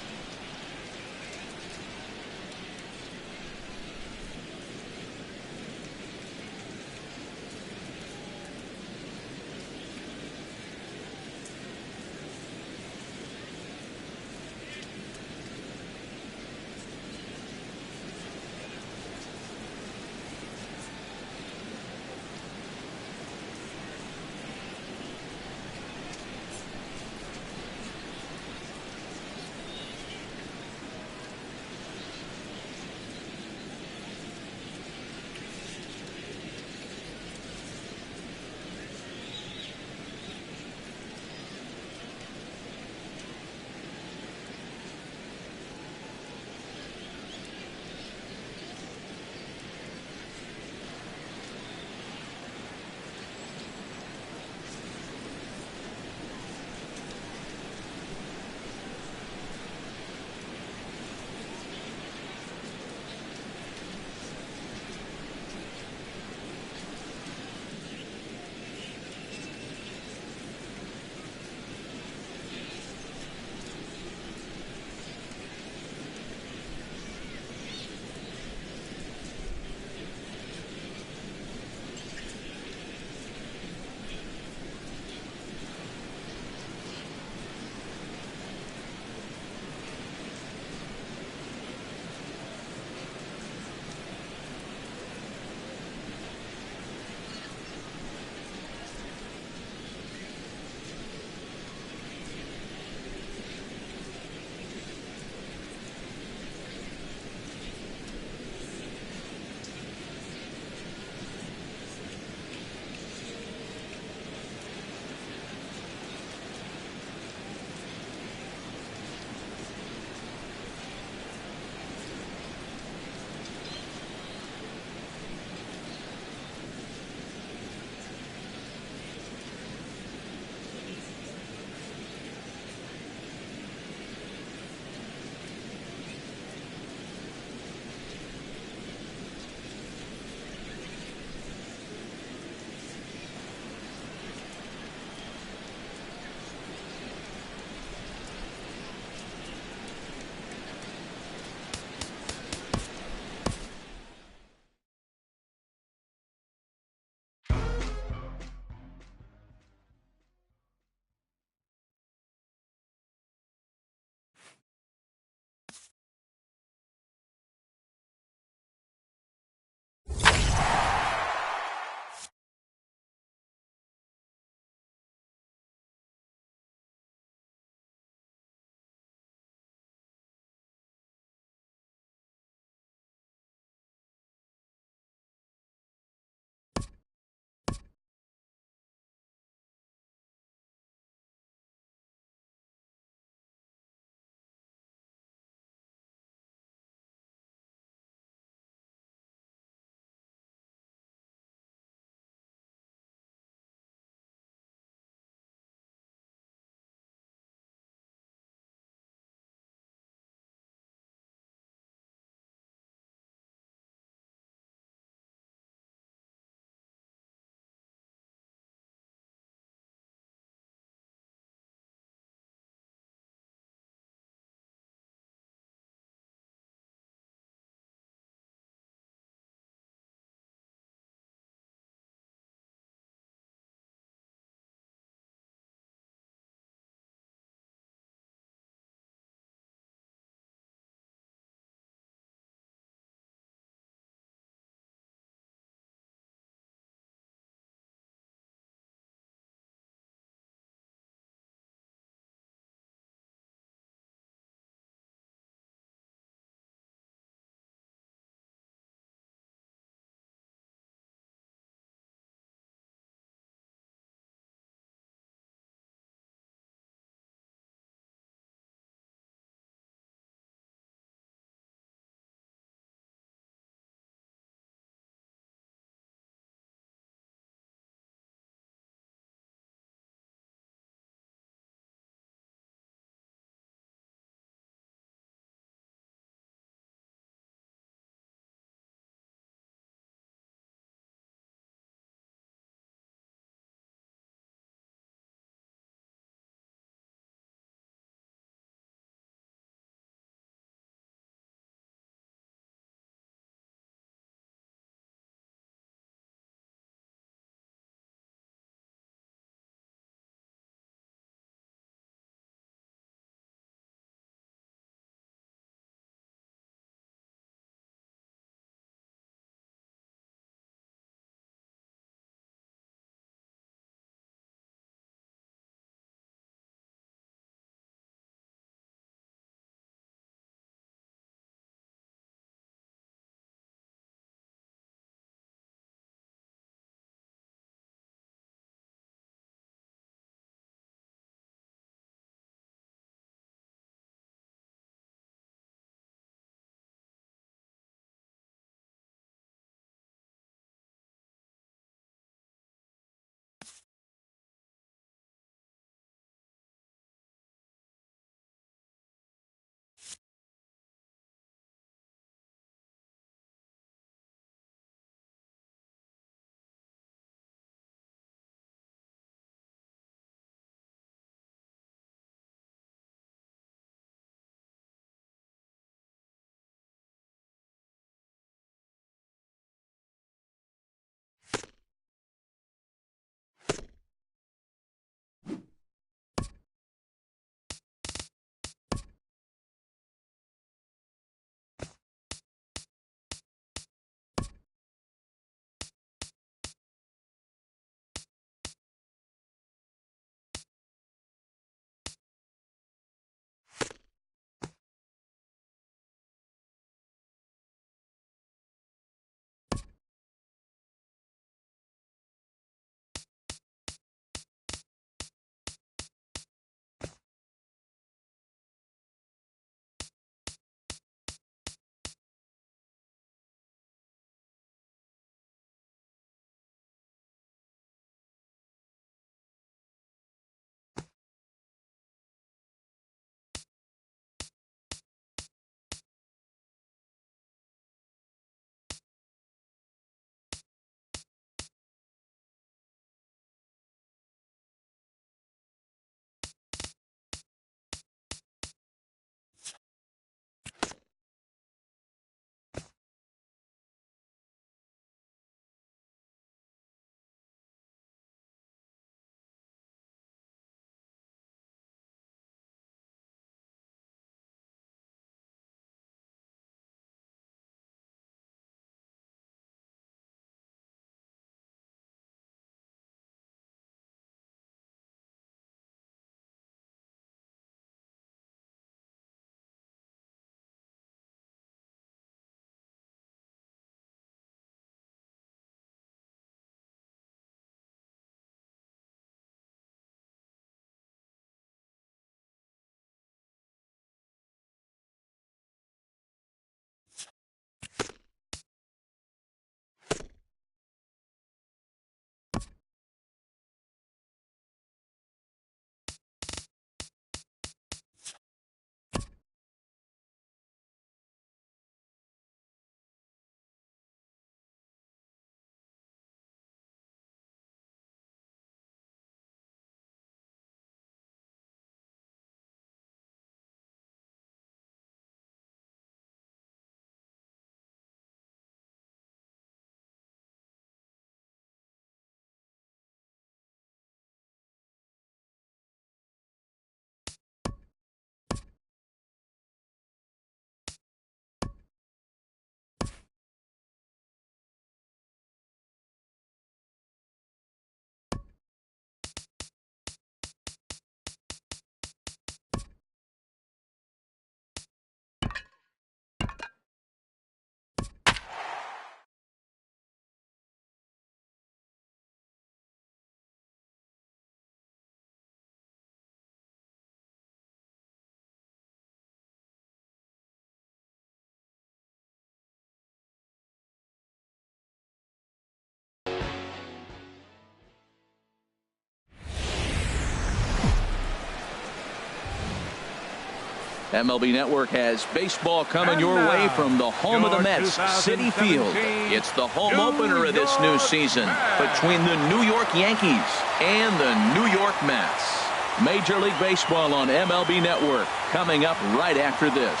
MLB Network has baseball coming your way from the home of the Mets, Citi Field. It's the home opener of this new season between the New York Yankees and the New York Mets. Major League Baseball on MLB Network coming up right after this.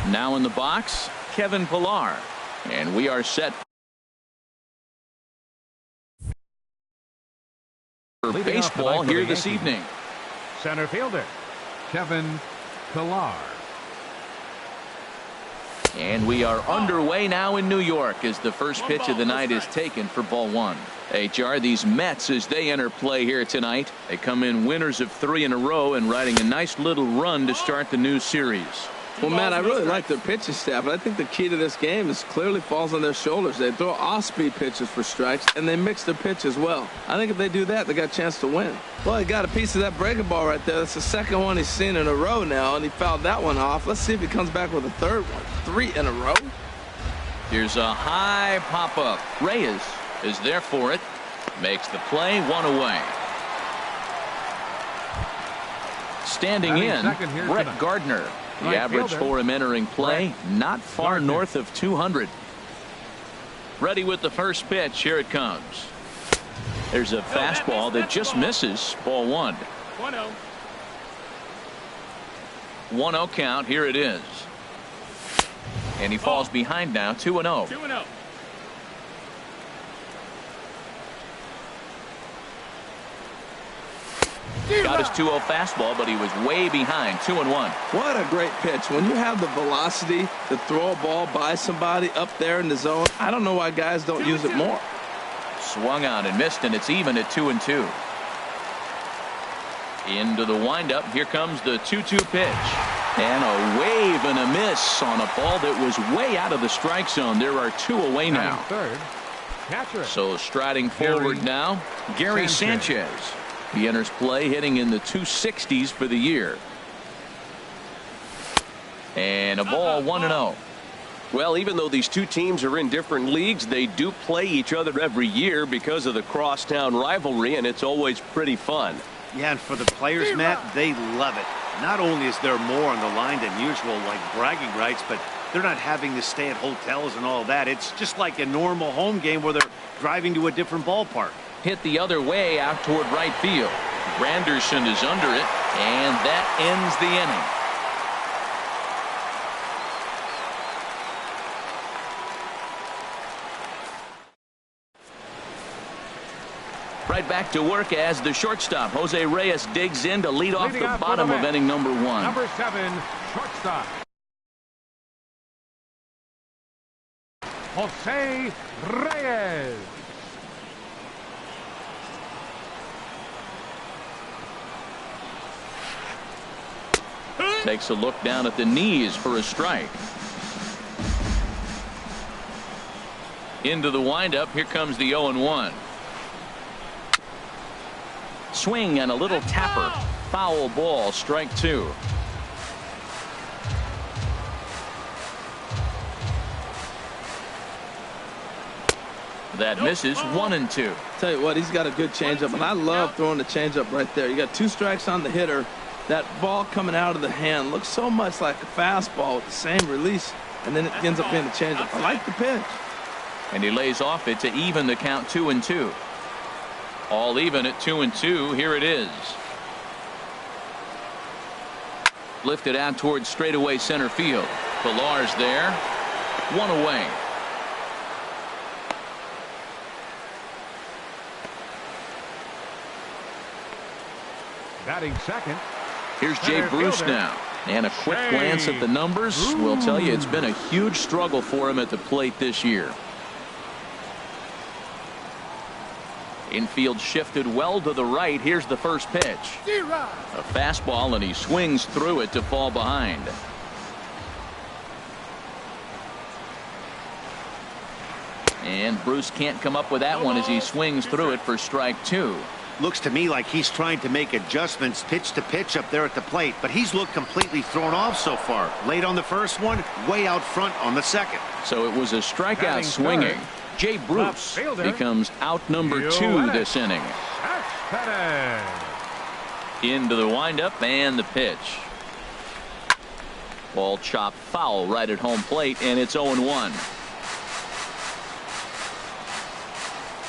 Now in the box, Kevin Pillar. And we are set for baseball here this evening. Center fielder, Kevin Pillar. And we are underway now in New York as the first pitch of the night is taken for ball one. HR, these Mets, as they enter play here tonight, they come in winners of 3 in a row and riding a nice little run to start the new series. Well, Matt, I really like their pitching staff, but I think the key to this game is clearly falls on their shoulders. They throw off-speed pitches for strikes, and they mix their pitch as well. I think if they do that, they got a chance to win. Well, he got a piece of that breaking ball right there. That's the second one he's seen in a row now, and he fouled that one off. Let's see if he comes back with a third one. 3 in a row. Here's a high pop-up. Reyes is there for it. Makes the play, 1 away. Standing in, Brett Gardner. The average for him entering play, not far north of 200. Ready with the first pitch. Here it comes. There's a fastball that just misses. Ball 1. 1-0. 1-0 count. Here it is. And he falls behind now, 2-0. 2-0. Got his 2-0 fastball, but he was way behind, 2-1. What a great pitch. When you have the velocity to throw a ball by somebody up there in the zone, I don't know why guys don't use it more. Swung on and missed, and it's even at 2-2. Into the windup. Here comes the 2-2 pitch. And a wave and a miss on a ball that was way out of the strike zone. There are 2 away now. Third, catcher. So striding forward now, Gary Sanchez. He enters play hitting in the 260s for the year. And a ball, 1-0. Well, even though these two teams are in different leagues, they do play each other every year because of the crosstown rivalry, and it's always pretty fun. Yeah, and for the players, Matt, they love it. Not only is there more on the line than usual, like bragging rights, but they're not having to stay at hotels and all that. It's just like a normal home game where they're driving to a different ballpark. Hit the other way out toward right field. Granderson is under it, and that ends the inning. Right back to work as the shortstop, Jose Reyes, digs in to lead off the bottom of inning number 1. Number 7, shortstop, Jose Reyes. Takes a look down at the knees for a strike. Into the windup. Here comes the 0-1. Swing and a little tapper. Foul ball, strike 2. That misses, 1-2. Tell you what, he's got a good changeup, and I love throwing the changeup right there. You got 2 strikes on the hitter. That ball coming out of the hand looks so much like a fastball with the same release, and then it ends up being a changeup. I like the pitch. And he lays off it to even the count, 2-2. All even at 2-2. Here it is. Lifted out towards straightaway center field. Pillar's there. 1 away. Batting second. Here's Jay Bruce now. And a quick glance at the numbers will tell you it's been a huge struggle for him at the plate this year. Infield shifted well to the right. Here's the first pitch. A fastball, and he swings through it to fall behind. And Bruce can't come up with that one as he swings through it for strike 2. Looks to me like he's trying to make adjustments pitch to pitch up there at the plate, but he's looked completely thrown off so far. Late on the first one, way out front on the second. So it was a strikeout swinging. Jay Bruce becomes out number 2 this inning. Pettis. Into the windup and the pitch. Ball chopped foul right at home plate, and it's 0-1.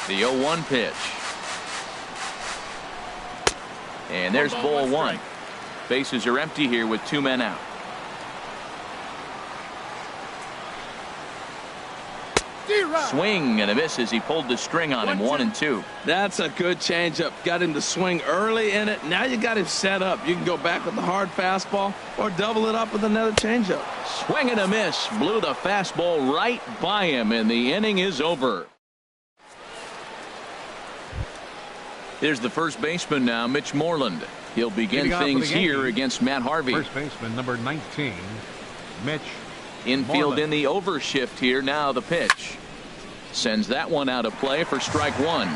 The 0-1 pitch. And there's ball one. Bases are empty here with 2 men out. Swing and a miss as he pulled the string on him. 1-2. That's a good changeup. Got him to swing early in it. Now you got him set up. You can go back with the hard fastball or double it up with another changeup. Swing and a miss. Blew the fastball right by him, and the inning is over. Here's the first baseman now, Mitch Moreland. He'll begin things here against Matt Harvey. First baseman number 19, Mitch Infield Moreland. in the overshift here. Now the pitch. Sends that one out of play for strike one.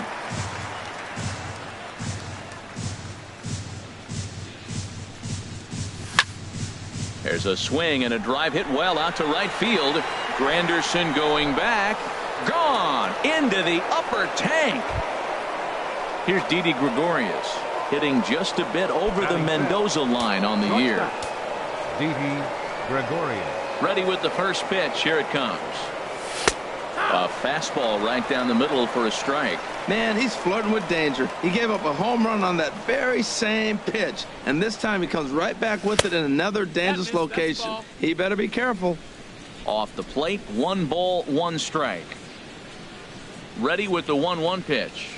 There's a swing and a drive hit well out to right field. Granderson going back. Gone into the upper tank. Here's Didi Gregorius hitting just a bit over the Mendoza line on the year. Didi Gregorius. Ready with the first pitch. Here it comes. A fastball right down the middle for a strike. Man, he's flirting with danger. He gave up a home run on that very same pitch, and this time he comes right back with it in another dangerous location. He better be careful. Off the plate, 1 ball, 1 strike. Ready with the 1-1 pitch.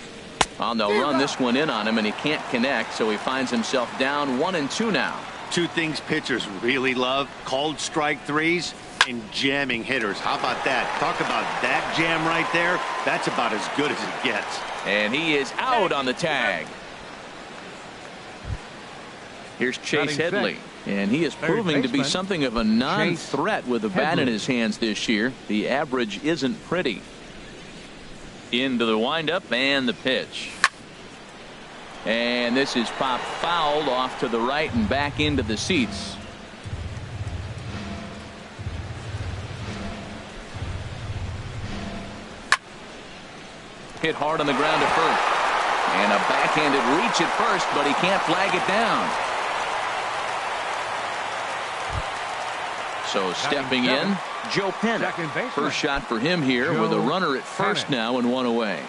Oh, they'll run this one in on him, and he can't connect, so he finds himself down 1-2 now. Two things pitchers really love: called strike threes and jamming hitters. How about that? Talk about that jam right there. That's about as good as it gets. And he is out on the tag. Here's Chase Headley, and he is proving to be something of a non-threat with a bat in his hands this year. The average isn't pretty. Into the windup and the pitch. And this is popped fouled off to the right and back into the seats. Hit hard on the ground to first. And a backhanded reach at first, but he can't flag it down. So stepping in, Joe Penna. First shot for him here with a runner at first now and 1 away.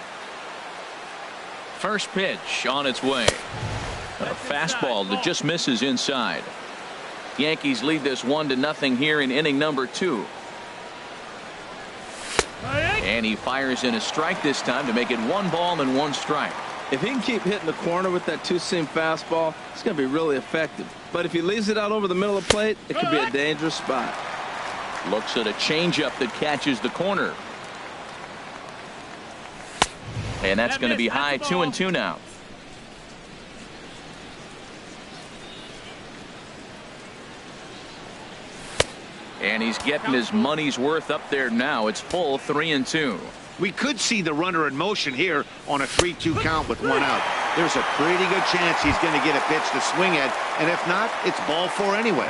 First pitch on its way. A fastball that just misses inside. Yankees lead this 1-0 here in inning number 2. And he fires in a strike this time to make it 1 ball and 1 strike. If he can keep hitting the corner with that two-seam fastball, it's going to be really effective. But if he leaves it out over the middle of the plate, it could be a dangerous spot. Looks at a changeup that catches the corner. And that's going to be high. 2-2 now. And he's getting his money's worth up there now. It's full 3-2. We could see the runner in motion here on a 3-2 count with 1 out. There's a pretty good chance he's going to get a pitch to swing at, and if not, it's ball 4 anyway.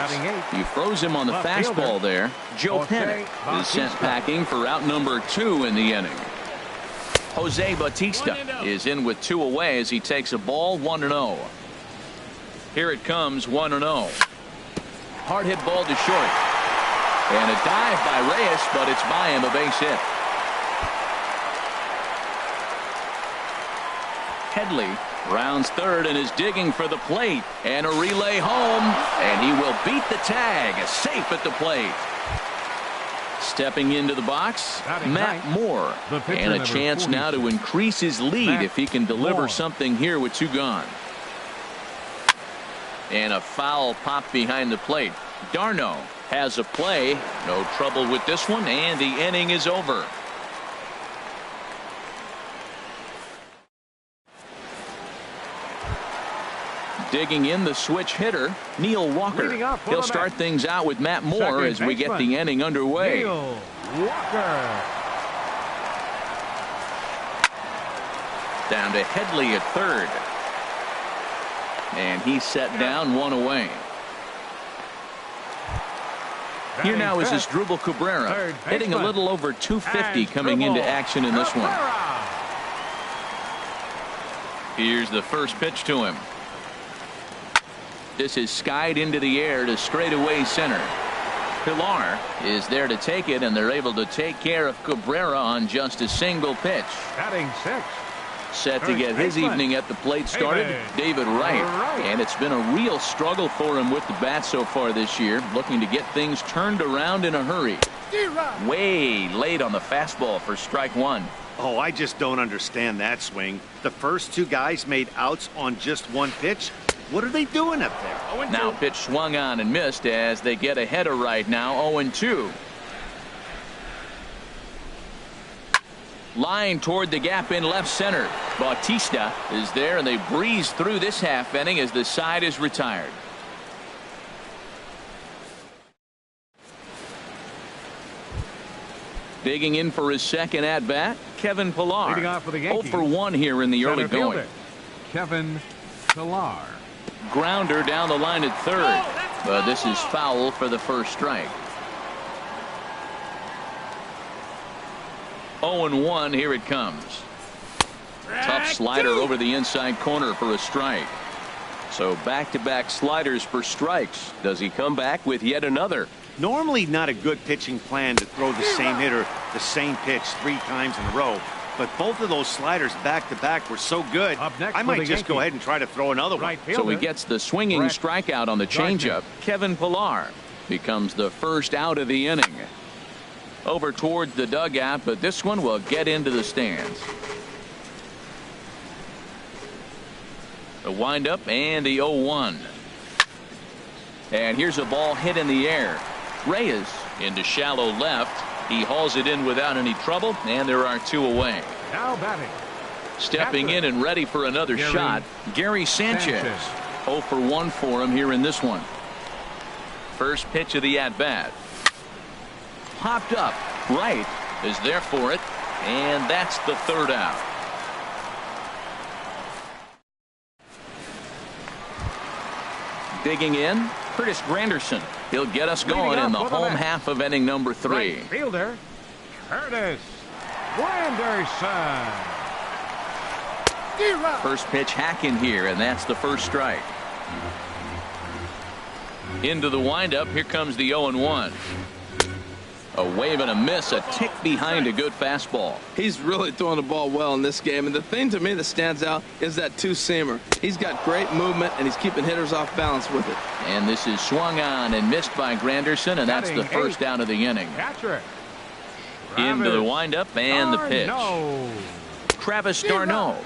He froze him on the fastball there. Joe Penna is sent packing for out number 2 in the inning. Jose Bautista is in with 2 away as he takes a ball. 1-0. Here it comes. 1-0. Hard hit ball to short. And a dive by Reyes, but it's by him, a base hit. Headley rounds third and is digging for the plate. And a relay home. And he will beat the tag. Safe at the plate. Stepping into the box, Matt Moore. And a chance now to increase his lead if he can deliver something here with 2 gone. And a foul pop behind the plate. Darno has a play. No trouble with this one, and the inning is over. Digging in the switch hitter, Neil Walker. He'll start things out with Matt Moore as we get the inning underway. Neil Walker. Down to Headley at third. And he's set down 1 away. Here now is Asdrubal Cabrera, hitting a little over 250 coming into action in this one. Here's the first pitch to him. This is skied into the air to straightaway center. Pilar is there to take it, and they're able to take care of Cabrera on just a single pitch. Batting sixth. Set to get his evening at the plate started, David Wright. And it's been a real struggle for him with the bat so far this year, looking to get things turned around in a hurry. Way late on the fastball for strike one. Oh, I just don't understand that swing. The first two guys made outs on just one pitch. What are they doing up there? Now pitch swung on and missed as they get a header right now, 0-2. Line toward the gap in left center. Bautista is there, and they breeze through this half inning as the side is retired. Digging in for his second at bat, Kevin Pilar. Leading off for the Yankees. 0-for-1 here in the early going. Kevin Pilar. Grounder down the line at third, but this is foul for the first strike. 0-1, here it comes. Tough slider over the inside corner for a strike. So back-to-back sliders for strikes. Does he come back with yet another? Normally not a good pitching plan to throw the same hitter the same pitch 3 times in a row. But both of those sliders back-to-back were so good, I might just go ahead and try to throw another one. So he gets the swinging strikeout on the changeup. Kevin Pilar becomes the first out of the inning. Over towards the dugout, but this one will get into the stands. The windup and the 0-1. And here's a ball hit in the air. Reyes into shallow left. He hauls it in without any trouble, and there are 2 away. Now batting. Stepping in and ready for another shot, Gary Sanchez. 0-for-1 for him here in this one. First pitch of the at-bat. Popped up. Wright is there for it, and that's the third out. Digging in, Curtis Granderson. He'll get us going in the home half of inning number 3. Right fielder, Curtis Granderson. First pitch hacking here, and that's the first strike. Into the windup, here comes the 0-1. A wave and a miss, a tick behind a good fastball. He's really throwing the ball well in this game, and the thing to me that stands out is that two-seamer. He's got great movement, and he's keeping hitters off balance with it. And this is swung on and missed by Granderson, and that's the first out of the inning. Into the windup and the pitch. Travis d'Arnaud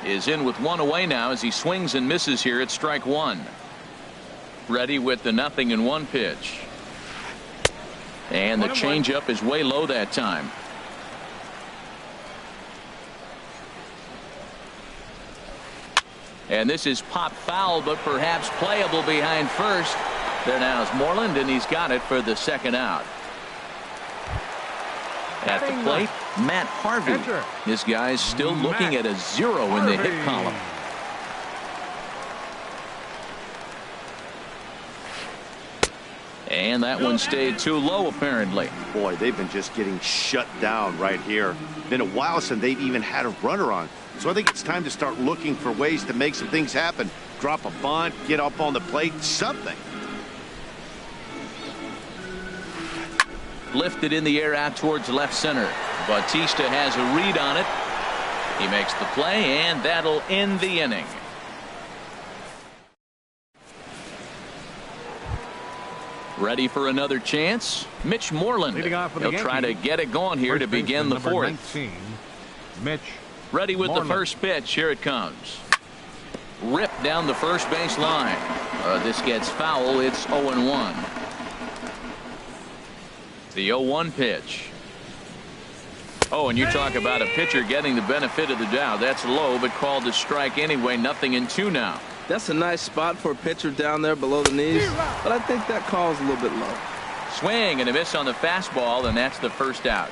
is in with 1 away now as he swings and misses here at strike 1. Ready with the 0-1 pitch. And the changeup is way low that time. And this is popped foul, but perhaps playable behind first. There now is Moreland, and he's got it for the second out. At the plate, Matt Harvey. This guy's still looking at a 0 in the hit column. And that one stayed too low, apparently. Boy, they've been just getting shut down right here. Been a while since they've even had a runner on. So I think it's time to start looking for ways to make some things happen. Drop a bunt, get up on the plate, something. Lifted in the air out towards left center. Bautista has a read on it. He makes the play, and that'll end the inning. Ready for another chance? Mitch Moreland. He'll try to get it going here to begin the 4th. 19, Mitch Ready with Moreland. the first pitch. Here it comes. Ripped down the first base line. This gets foul. It's 0-1. The 0-1 pitch. Oh, and you talk about a pitcher getting the benefit of the doubt. That's low, but called a strike anyway. 0-2 now. That's a nice spot for a pitcher down there below the knees, but I think that call's a little bit low. Swing and a miss on the fastball, and that's the first out.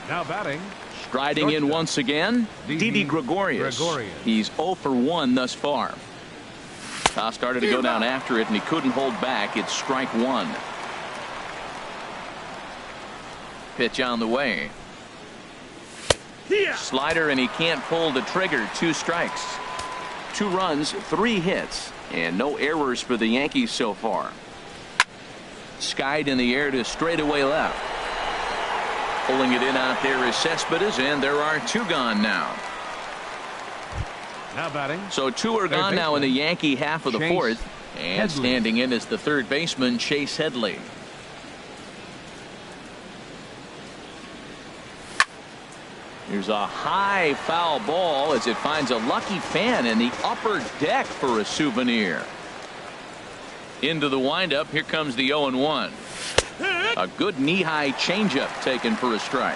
Now batting. Striding in once again, Didi Gregorius. He's 0-for-1 thus far. Toss started to go down after it, and he couldn't hold back. It's strike 1. Pitch on the way. Slider, and he can't pull the trigger. 2 strikes. 2 runs, 3 hits, and no errors for the Yankees so far. Skied in the air to straightaway left. Pulling it in out there is Cespedes, and there are 2 gone now. Now batting. So 2 are gone now in the Yankee half of the fourth. And standing in is the third baseman, Chase Headley. Here's a high foul ball as it finds a lucky fan in the upper deck for a souvenir. Into the windup. Here comes the 0-1. A good knee-high changeup taken for a strike.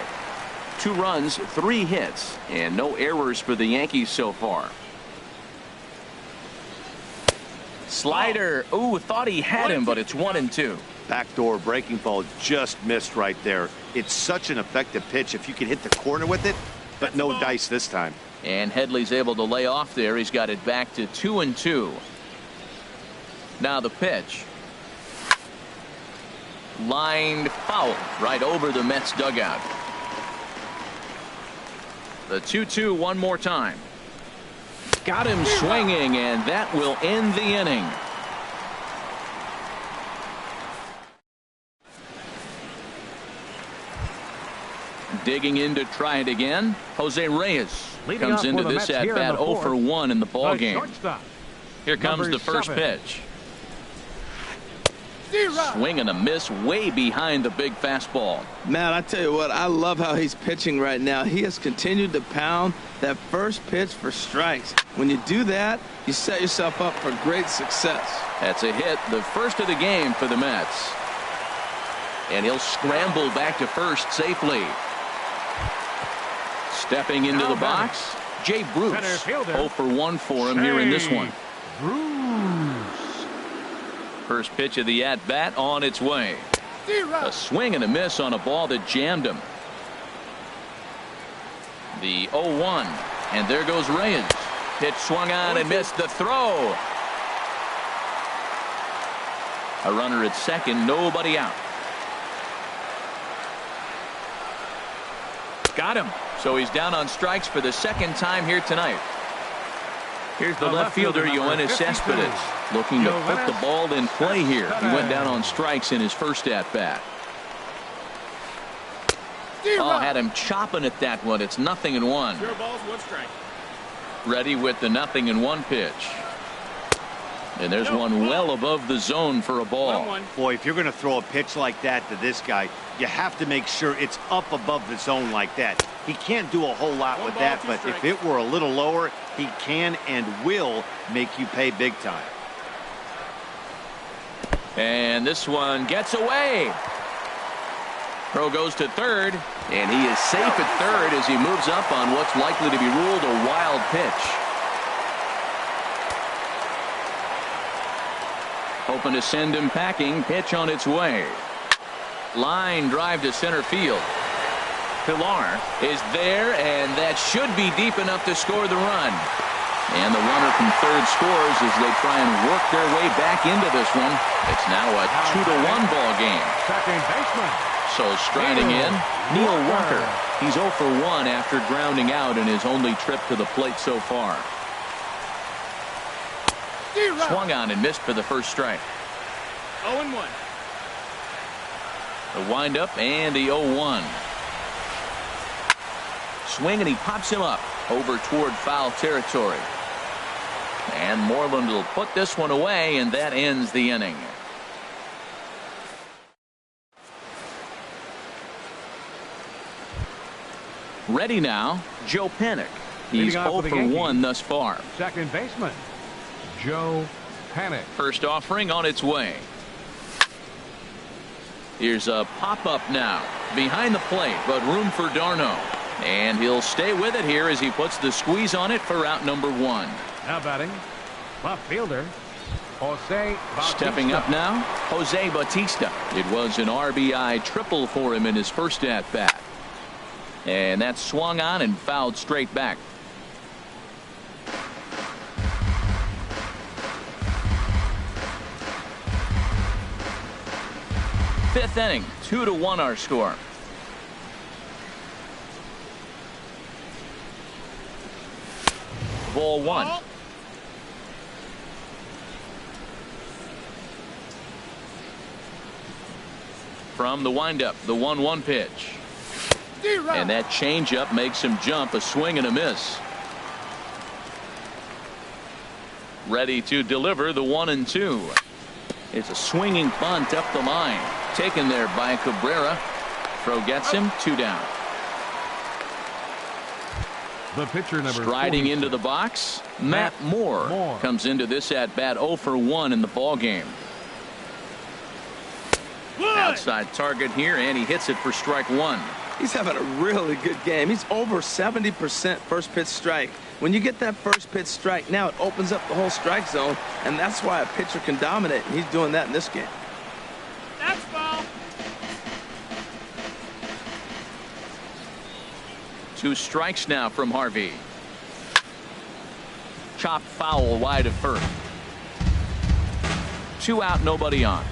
2 runs, 3 hits, and no errors for the Yankees so far. Slider. Ooh, thought he had him, but it's 1-2. Backdoor breaking ball just missed right there. It's such an effective pitch if you can hit the corner with it, but no dice this time. And Headley's able to lay off there. He's got it back to 2-2. Now the pitch. Lined foul right over the Mets dugout. The 2-2 one more time. Got him swinging, and that will end the inning. Digging in to try it again. Jose Reyes comes into this at bat 0 for 1 in the ball game. Here comes the first pitch. Swing and a miss way behind the big fastball. Matt, I tell you what, I love how he's pitching right now. He has continued to pound that first pitch for strikes. When you do that, you set yourself up for great success. That's a hit, the first of the game for the Mets. And he'll scramble back to first safely. Stepping into the box, Jay Bruce. 0 for 1 for him here in this one. First pitch of the at-bat on its way. A swing and a miss on a ball that jammed him. The 0-1, and there goes Reyes. Pitch swung on and missed the throw. A runner at second, nobody out. Got him. So he's down on strikes for the second time here tonight. Here's the left fielder, Yoenis Cespedes, looking to put the ball in play here. He went down on strikes in his first at-bat. Oh, had him chopping at that one. It's 0-1. 0 balls, 1 strike. Ready with the 0-1 pitch. And there's one well above the zone for a ball. 1-1. Boy, if you're going to throw a pitch like that to this guy, you have to make sure it's up above the zone like that. He can't do a whole lot with that, but if it were a little lower, he can and will make you pay big time. And this one gets away. Throw goes to third, and he is safe at third as he moves up on what's likely to be ruled a wild pitch. Hoping to send him packing. Pitch on its way. Line drive to center field. Pilar is there, and that should be deep enough to score the run. And the runner from third scores as they try and work their way back into this one. It's now a 2-1 ball game. Second baseman. So striding in, Neil Walker. He's 0 for 1 after grounding out in his only trip to the plate so far. Swung on and missed for the first strike. 0-1. The windup and the 0-1. Swing, and he pops him up over toward foul territory. And Moreland will put this one away, and that ends the inning. Ready now, Joe Panik. He's 0 for 1 thus far. Second baseman, Joe Panik. First offering on its way. Here's a pop-up now behind the plate, but room for Darno. And he'll stay with it here as he puts the squeeze on it for out number 1. Now batting, left fielder, Jose Bautista. Stepping up now, Jose Bautista. It was an RBI triple for him in his first at-bat. And that swung on and fouled straight back. Fifth inning, 2-1 our score. Ball 1. from the windup, the 1-1 pitch. And that changeup makes him jump. A swing and a miss. Ready to deliver the 1-2. It's a swinging bunt up the line. Taken there by Cabrera. Throw gets him. 2 down. The pitcher number Striding 46. into the box, Matt Moore comes into this at bat 0 for 1 in the ball game. Outside target here, and he hits it for strike 1. He's having a really good game. He's over 70% first pitch strike. When you get that first pitch strike, now it opens up the whole strike zone, and that's why a pitcher can dominate, and he's doing that in this game. That's ball. 2 strikes now from Harvey. Chopped foul wide of first. 2 out, nobody on.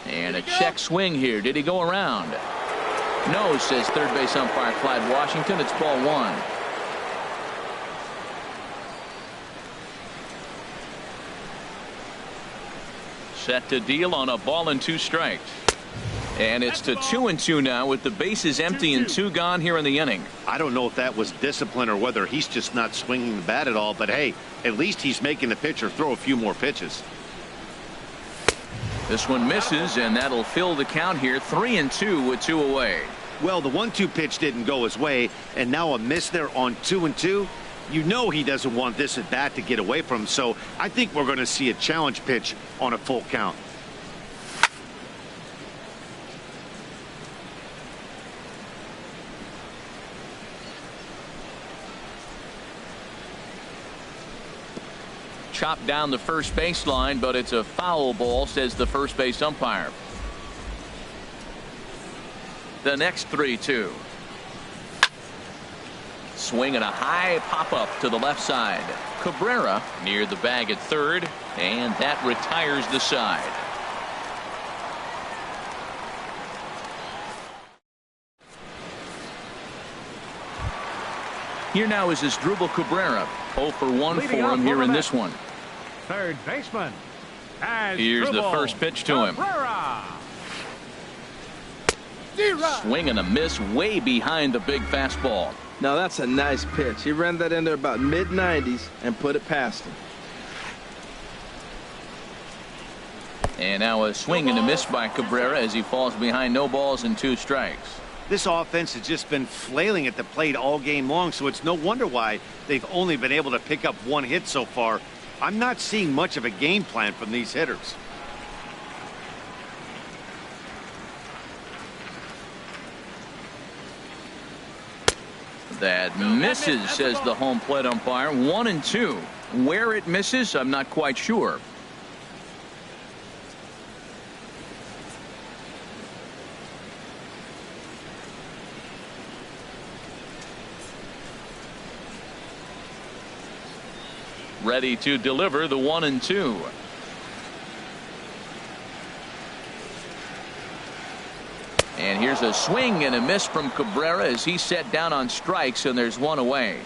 And a check swing here. Did he go around? No, says third base umpire Clyde Washington. It's ball 1. Set to deal on a ball and 2 strikes. And it's to 2-2 now with the bases empty and 2 gone here in the inning. I don't know if that was discipline or whether he's just not swinging the bat at all, but hey, at least he's making the pitcher throw a few more pitches. This one misses, and that'll fill the count here. 3-2 with 2 away. Well, the 1-2 pitch didn't go his way, and now a miss there on 2-2. You know he doesn't want this at bat to get away from him, so I think we're going to see a challenge pitch on a full count. Chopped down the first baseline, but it's a foul ball, says the first base umpire. The next 3-2. Swing and a high pop-up to the left side. Cabrera near the bag at third, and that retires the side. Here now is Asdrubal Cabrera. 0 for 1 for him here in this one. Third baseman. Here's the first pitch to him. Swing and a miss way behind the big fastball. Now that's a nice pitch. He ran that in there about mid-90s and put it past him. And now a swing and a miss by Cabrera as he falls behind. No balls and 2 strikes. This offense has just been flailing at the plate all game long, so it's no wonder why they've only been able to pick up 1 hit so far. I'm not seeing much of a game plan from these hitters. That misses, says the home plate umpire. 1-2. Where it misses, I'm not quite sure. Ready to deliver the 1-2. And here's a swing and a miss from Cabrera as he's set down on strikes, and there's 1 away.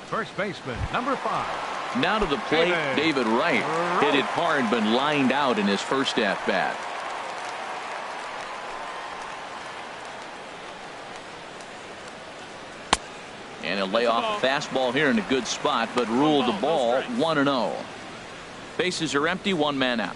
First baseman, number 5. Now to the plate, David Wright. Hit it hard, but lined out in his first at-bat. And he'll lay off a fastball here in a good spot, but ruled the ball 1-0. Bases are empty, 1 man out.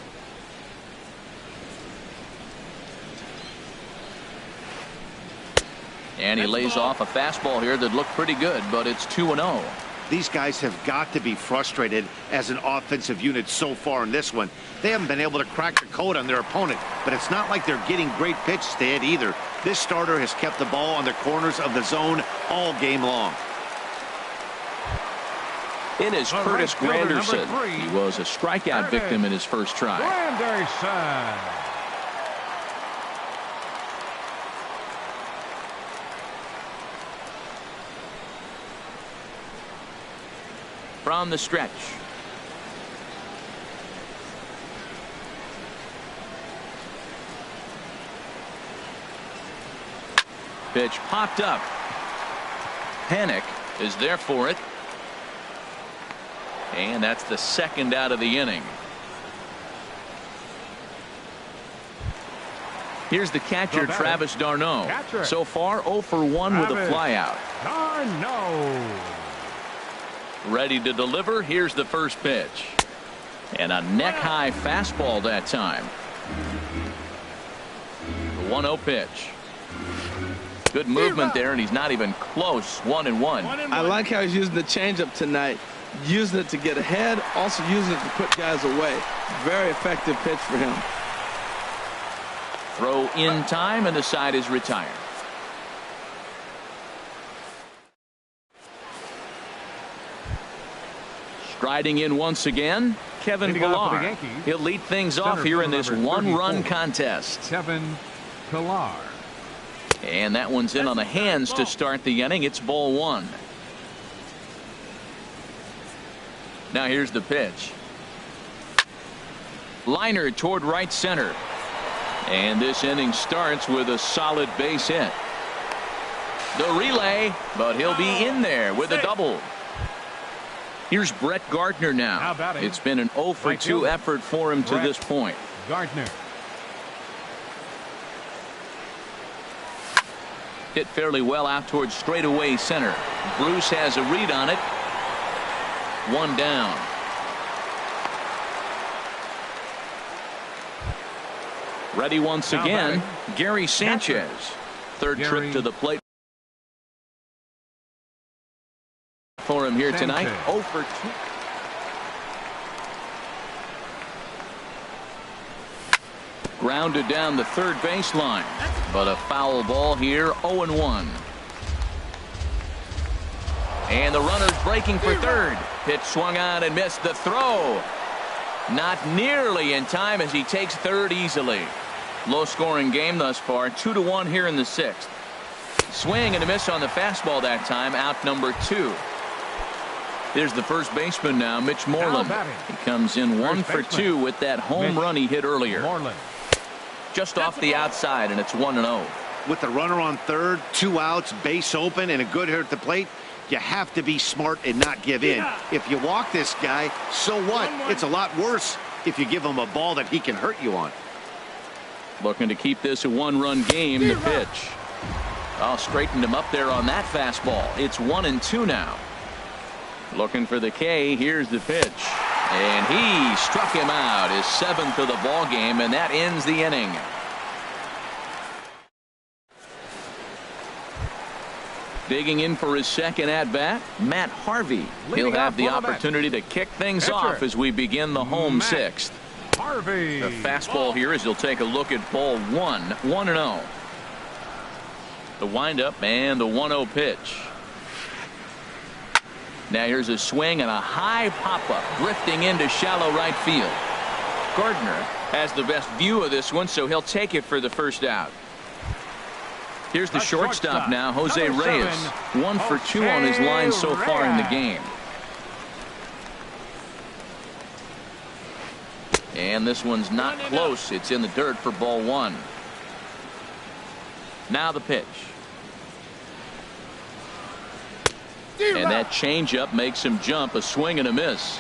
And he lays off a fastball here that looked pretty good, but it's 2-0. These guys have got to be frustrated as an offensive unit so far in this one. They haven't been able to crack the code on their opponent, but it's not like they're getting great pitches to hit either. This starter has kept the ball on the corners of the zone all game long. In is Curtis Granderson. He was a strikeout victim in his first try. Granderson. From the stretch. Pitch popped up. Panic is there for it. And that's the second out of the inning. Here's the catcher, Travis d'Arnaud. So far, 0 for 1 with a flyout. Ready to deliver. Here's the first pitch. And a neck-high fastball that time. The 1-0 pitch. Good movement there, and he's not even close. 1-1. I like how he's using the changeup tonight. Using it to get ahead, also using it to put guys away. Very effective pitch for him. Throw in time, and the side is retired. Striding in once again, Kevin Pillar. He'll lead things off here in this one-run contest. Kevin Pillar. And that one's in on the hands to start the inning. It's ball 1. Now here's the pitch. Liner toward right center. And this inning starts with a solid base hit. The relay, but he'll be in there with a double. Here's Brett Gardner now. It's been an 0 for 2 effort for him to this point. Gardner. Hit fairly well out towards straightaway center. Bruce has a read on it. 1 down. Ready once again, Gary Sanchez. Third trip to the plate for him here tonight. 0 for 2. Grounded down the third baseline, but a foul ball here. 0-1. And the runner's breaking for third. Pitch swung on and missed. The throw not nearly in time as he takes third easily. Low scoring game thus far. 2-1 here in the 6th. Swing and a miss on the fastball that time. Out number 2. Here's the first baseman now, Mitch Moreland. He comes in 1 for 2 with that home run he hit earlier. Just off the outside, and it's 1-0. With the runner on third, 2 outs, base open, and a good hitter at the plate, you have to be smart and not give in. If you walk this guy, so what? It's a lot worse if you give him a ball that he can hurt you on. Looking to keep this a 1-run game. The pitch. Oh, straightened him up there on that fastball. It's 1-2 now. Looking for the K. Here's the pitch. And he struck him out, his 7th of the ball game, and that ends the inning. Digging in for his second at-bat, Matt Harvey. He'll have the opportunity to kick things off as we begin the home 6th. Harvey. The fastball here as he'll take a look at ball 1. 1-0. The windup and the 1-0 pitch. Now here's a swing and a high pop-up drifting into shallow right field. Gardner has the best view of this one, so he'll take it for the first out. Here's the shortstop now, Jose Reyes. 1 for 2 on his line so far in the game. And this one's not close. It's in the dirt for ball 1. Now the pitch. And that changeup makes him jump. A swing and a miss.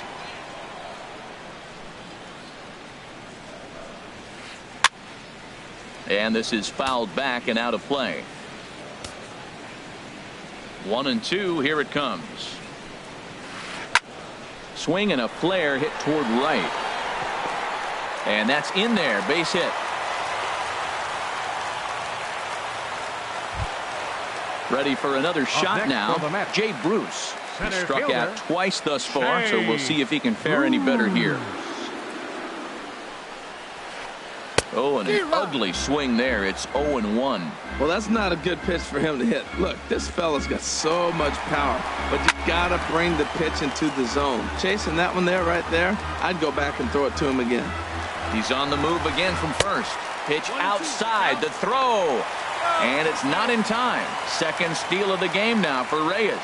And this is fouled back and out of play. 1-2. Here it comes. Swing and a flare hit toward right. And that's in there. Base hit. Ready for another shot now. Jay Bruce. He struck out twice thus far, so we'll see if he can fare any better here. Oh, and an ugly swing there. It's 0-1. Well, that's not a good pitch for him to hit. Look, this fella's got so much power, but you gotta bring the pitch into the zone. Chasing that one there, right there, I'd go back and throw it to him again. He's on the move again from first. Pitch outside. The throw. And it's not in time. Second steal of the game now for Reyes.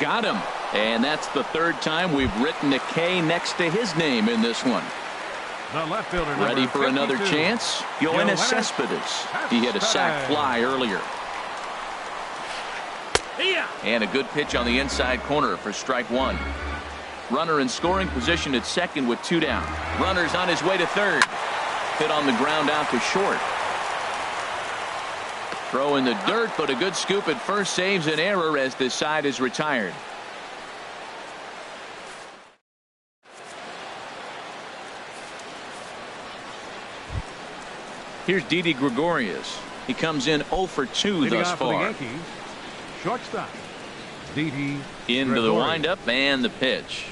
Got him. And that's the third time we've written a K next to his name in this one. The left fielder, ready for another chance. Yoenis Cespedes. He hit a sac fly earlier. And a good pitch on the inside corner for strike one. Runner in scoring position at second with 2 down. Runner's on his way to third. Hit on the ground out to short. Throw in the dirt, but a good scoop at first saves an error as this side is retired. Here's Didi Gregorius. He comes in 0 for 2 thus far. Shortstop Didi Into the windup and the pitch.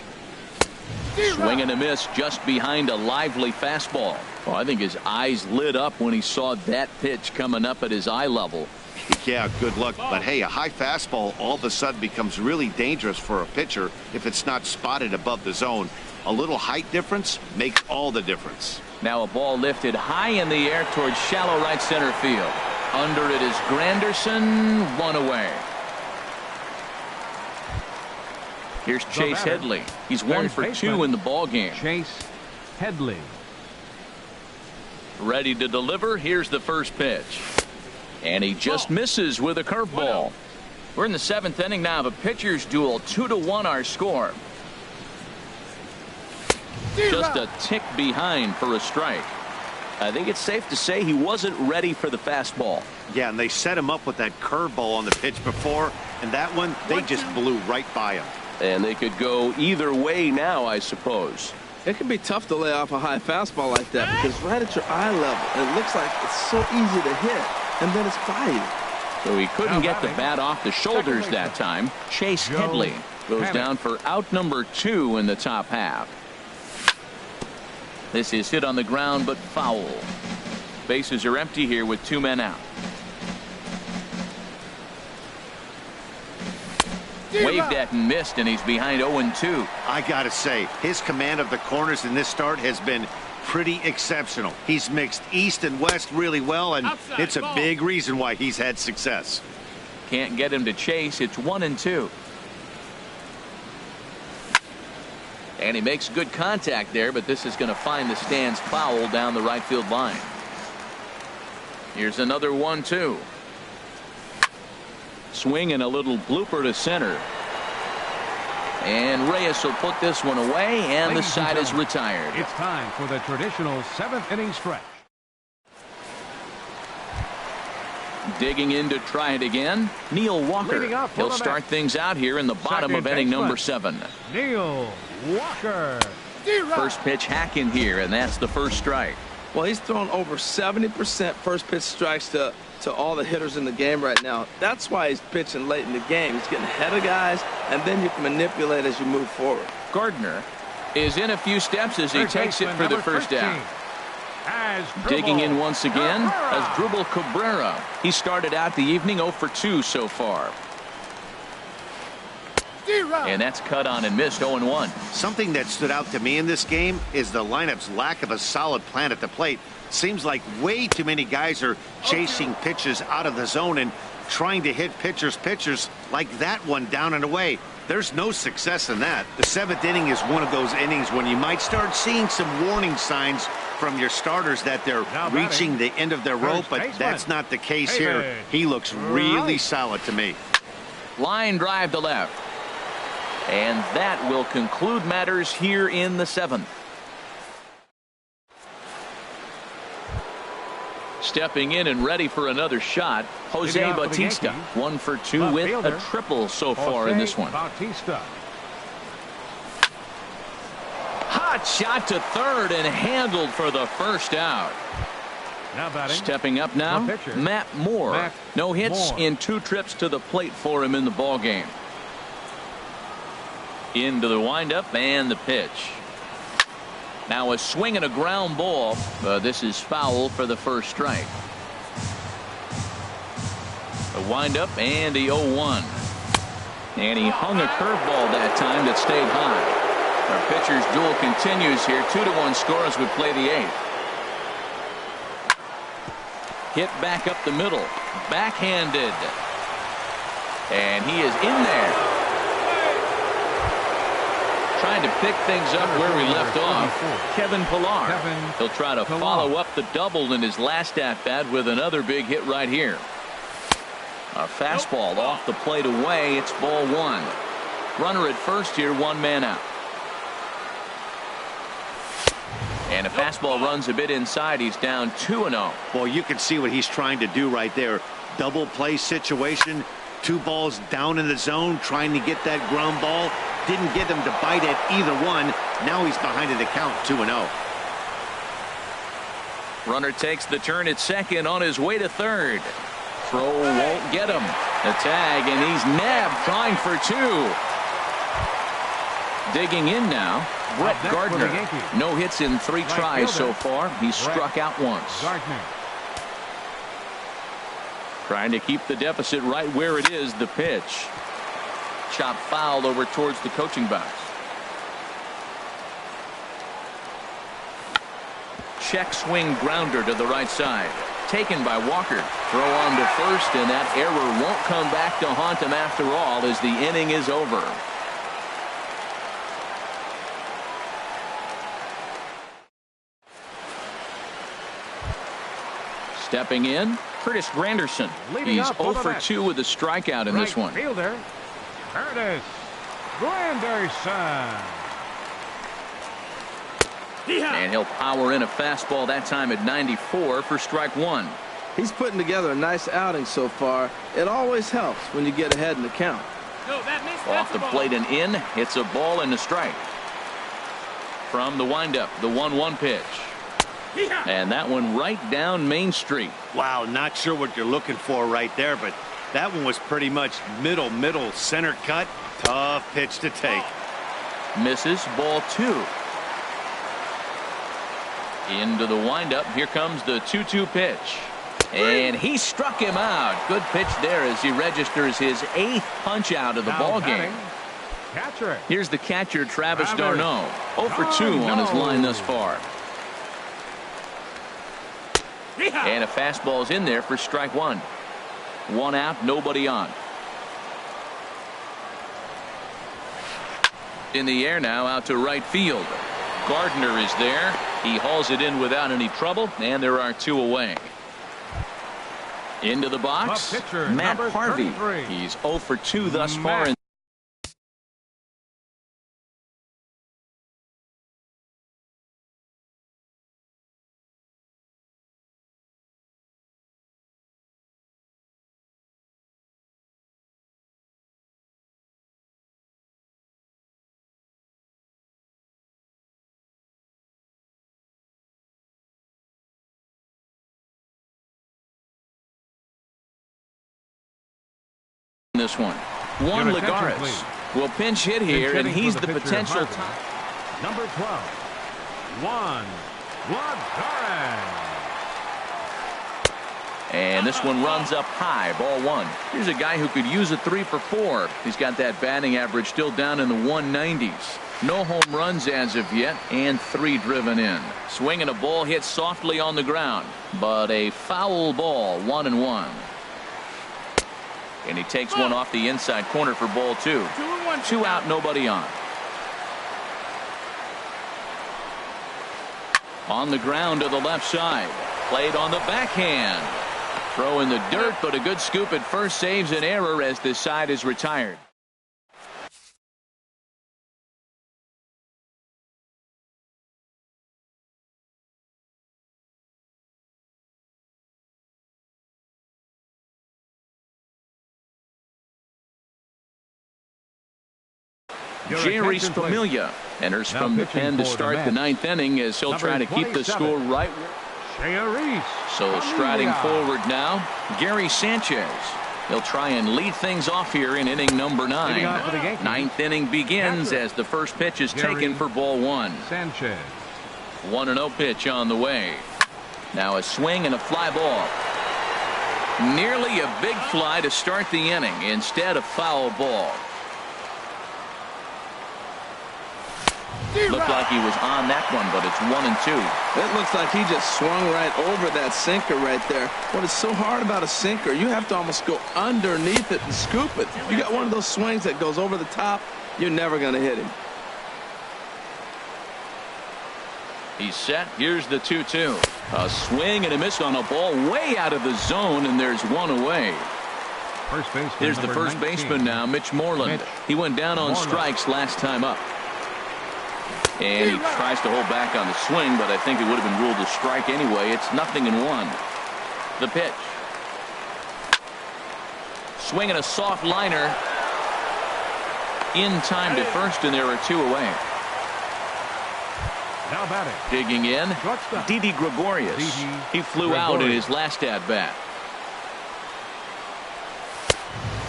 Swing and a miss just behind a lively fastball. Well, I think his eyes lit up when he saw that pitch coming up at his eye level. Yeah, good luck. But hey, a high fastball all of a sudden becomes really dangerous for a pitcher if it's not spotted above the zone. A little height difference makes all the difference. Now a ball lifted high in the air towards shallow right center field. Under it is Granderson, 1 away. Here's Chase Headley. He's 1 for 2 in the ball game. Chase Headley. Ready to deliver. Here's the first pitch. And he just misses with a curveball. We're in the 7th inning now of a pitcher's duel. 2-1 our score. Just a tick behind for a strike. I think it's safe to say he wasn't ready for the fastball. Yeah, and they set him up with that curveball on the pitch before, and that one, they just blew right by him. And they could go either way now, I suppose. It can be tough to lay off a high fastball like that because right at your eye level, it looks like it's so easy to hit, and then it's by you. So he couldn't get the bat off the shoulders that time. Chase Headley goes down for out number 2 in the top half. This is hit on the ground but foul. Bases are empty here with 2 men out. Waved at and missed, and he's behind 0-2. I gotta say, his command of the corners in this start has been pretty exceptional. He's mixed east and west really well, and it's a big reason why he's had success. Can't get him to chase. It's 1-2. And he makes good contact there, but this is going to find the stands foul down the right field line. Here's another 1-2. Swing and a little blooper to center. And Reyes will put this one away, and the side is retired. It's time for the traditional 7th inning stretch. Digging in to try it again, Neil Walker. He'll start things out here in the bottom of inning number 7. Neil Walker. First pitch hack in here, and that's the first strike. Well, he's thrown over 70% first pitch strikes to all the hitters in the game right now. That's why he's pitching late in the game. He's getting ahead of guys, and then you can manipulate as you move forward. Gardner is in a few steps as he takes it for the first down. Digging in once again as Dribble Cabrera. He started out the evening 0 for 2 so far. And that's cut on and missed 0-1. Something that stood out to me in this game is the lineup's lack of a solid plan at the plate. Seems like way too many guys are chasing pitches out of the zone and trying to hit pitchers like that one down and away. There's no success in that. The 7th inning is one of those innings when you might start seeing some warning signs from your starters that they're reaching the end of their rope, but that's not the case here. He looks really solid to me. Line drive to left. And that will conclude matters here in the 7th. Stepping in and ready for another shot, Jose Bautista. 1 for 2 with a triple so far in this one. Bautista. Hot shot to third and handled for the first out. Now batting. Stepping up now, Matt Moore. No hits in 2 trips to the plate for him in the ball game. Into the windup and the pitch. Now a swing and a ground ball. This is foul for the first strike. A windup and a 0-1. And he hung a curveball that time that stayed high. Our pitcher's duel continues here. 2-1 score as we play the 8th. Hit back up the middle. Backhanded. And he is in there. Trying to pick things up where we left off. Kevin Pillar. He'll try to follow up the double in his last at-bat with another big hit right here. A fastball off the plate away. It's ball one. Runner at first here, one man out. And a fastball runs a bit inside. He's down 2-0. Well, you can see what he's trying to do right there. Double play situation. 2 balls down in the zone, trying to get that ground ball. Didn't get him to bite at either one. Now he's behind in the count, 2-0. Runner takes the turn at second on his way to third. Throw won't get him. The tag, and he's nabbed, trying for 2. Digging in now, Brett Gardner. No hits in 3 tries so far. He's struck out once. Trying to keep the deficit right where it is. The pitch. Chop foul over towards the coaching box. Check swing grounder to the right side. Taken by Walker. Throw on to first, and that error won't come back to haunt him after all as the inning is over. Stepping in, Curtis Granderson. He's 0 for 2 with a strikeout in this one. Fielder, Curtis Granderson. And he'll power in a fastball that time at 94 for strike 1. He's putting together a nice outing so far. It always helps when you get ahead in the count. No, that missed. Off the plate and in. It's a ball and a strike. From the windup, the 1-1 pitch. And that one right down Main Street. Wow, not sure what you're looking for right there, but that one was pretty much middle center cut. Tough pitch to take. Misses, ball 2. Into the windup. Here comes the 2-2 pitch. And he struck him out. Good pitch there as he registers his 8th punch out of the ball game. Catcher. Here's the catcher, Travis d'Arnaud. 0 for 2 on his line thus far. And a fastball's in there for strike 1. 1 out, nobody on. In the air now, out to right field. Gardner is there. He hauls it in without any trouble, and there are 2 away. Into the box, pitcher, Matt number Harvey. 33. He's 0 for 2 thus far. In this one, Juan Your attention, Lagares please. will pinch hit here, and he's the pitcher, potential. Number 12, Juan Lagares. And this one runs up high, ball 1. Here's a guy who could use a 3 for 4. He's got that batting average still down in the 190s. No home runs as of yet, and 3 driven in. Swinging a ball hit softly on the ground, but a foul ball, 1-1. And he takes one off the inside corner for ball 2. 2 out, nobody on. On the ground to the left side. Played on the backhand. Throw in the dirt, but a good scoop at first saves an error as this side is retired. Jerry Familia enters from the pen to start the 9th inning as he'll try to keep the score right. So striding forward now, Gary Sanchez. He'll try and lead things off here in inning number 9. 9th inning begins as the first pitch is taken for ball 1. Sanchez. 1-0 pitch on the way. Now a swing and a fly ball. Nearly a big fly to start the inning. Instead, a foul ball. Looked like he was on that one, but it's 1-2. It looks like he just swung right over that sinker right there. What is so hard about a sinker, you have to almost go underneath it and scoop it. You got one of those swings that goes over the top, you're never going to hit him. He's set. Here's the 2-2. A swing and a miss on a ball way out of the zone, and there's one away. First baseman. Here's the first 19. baseman now, Mitch Moreland. He went down on strikes last time up. And he tries to hold back on the swing, but I think it would have been ruled a strike anyway. It's 0-1. The pitch. Swinging a soft liner. In time to first, and there are 2 away. Now batting. Digging in, Didi Gregorius. He flew out in his last at-bat.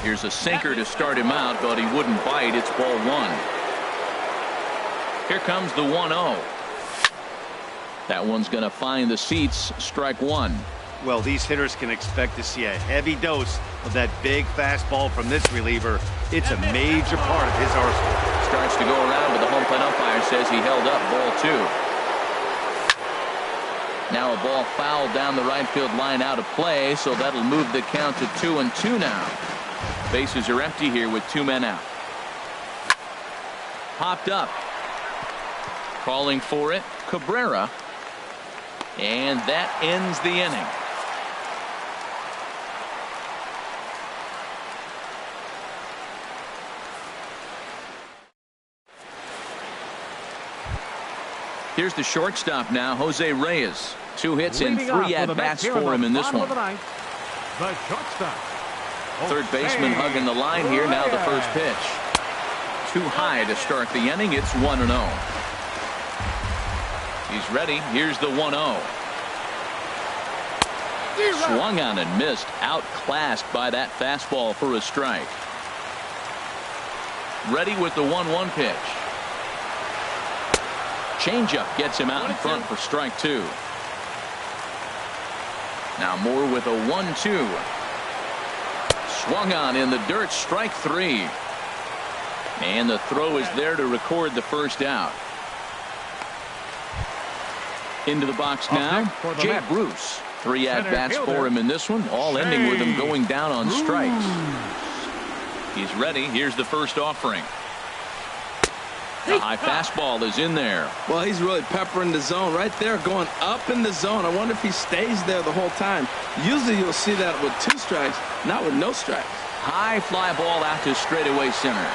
Here's a sinker to start him out, but he wouldn't bite. It's ball 1. Here comes the 1-0. That one's going to find the seats. Strike 1. Well, these hitters can expect to see a heavy dose of that big fastball from this reliever. It's a major part of his arsenal. Starts to go around, but the home plate umpire says he held up. Ball 2. Now a ball fouled down the right field line out of play, so that'll move the count to 2-2 now. Bases are empty here with 2 men out. Popped up. Calling for it, Cabrera. And that ends the inning. Here's the shortstop now, Jose Reyes. 2 hits and 3 at-bats for him in this one. The shortstop. Third baseman hugging the line here. Now the first pitch. Too high to start the inning. It's 1-0. He's ready. Here's the 1-0. Swung on and missed. Outclassed by that fastball for a strike. Ready with the 1-1 pitch. Changeup gets him out in front for strike 2. Now Moore with a 1-2. Swung on in the dirt. Strike 3. And the throw is there to record the first out. Into the box now, Jay Bruce. 3 at-bats for him in this one, all ending with him going down on strikes. He's ready. Here's the first offering. The high fastball is in there. Well, he's really peppering the zone right there, going up in the zone. I wonder if he stays there the whole time. Usually you'll see that with 2 strikes, not with no strikes. High fly ball out to straightaway center.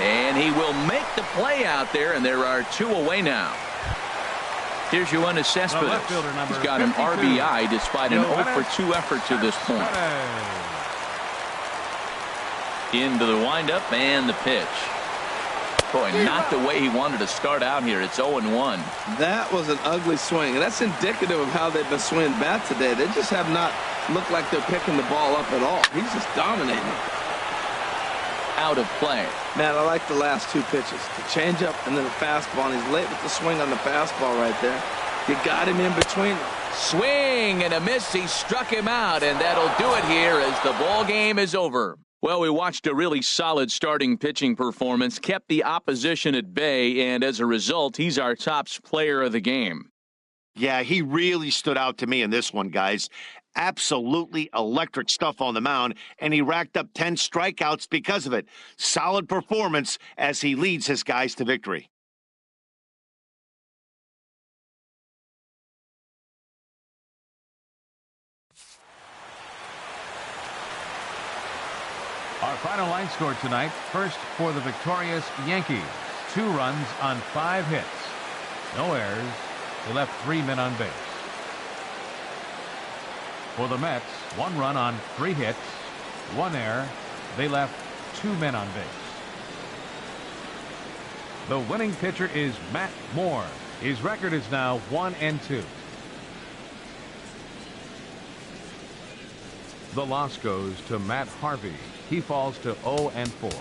And he will make the play out there, and there are 2 away now. Here's Yoenis Cespedes. He's got an RBI despite an 0-for-2 effort to this point. Into the windup and the pitch. Boy, not the way he wanted to start out here. It's 0-1. That was an ugly swing, and that's indicative of how they've been swinging bat today. They just have not looked like they're picking the ball up at all. He's just dominating. Out of play. Man, I like the last 2 pitches. The changeup and then the fastball. And he's late with the swing on the fastball right there. You got him in between. Swing and a miss. He struck him out, and that'll do it here as the ball game is over. Well, we watched a really solid starting pitching performance, kept the opposition at bay, and as a result, he's our top player of the game. Yeah, he really stood out to me in this one, guys. Absolutely electric stuff on the mound, and he racked up 10 strikeouts because of it. Solid performance as he leads his guys to victory. Our final line score tonight, first for the victorious Yankees. 2 runs on 5 hits. No errors. They left 3 men on base. For the Mets, 1 run on 3 hits, 1 error. They left 2 men on base. The winning pitcher is Matt Moore. His record is now 1-2. The loss goes to Matt Harvey. He falls to 0-4.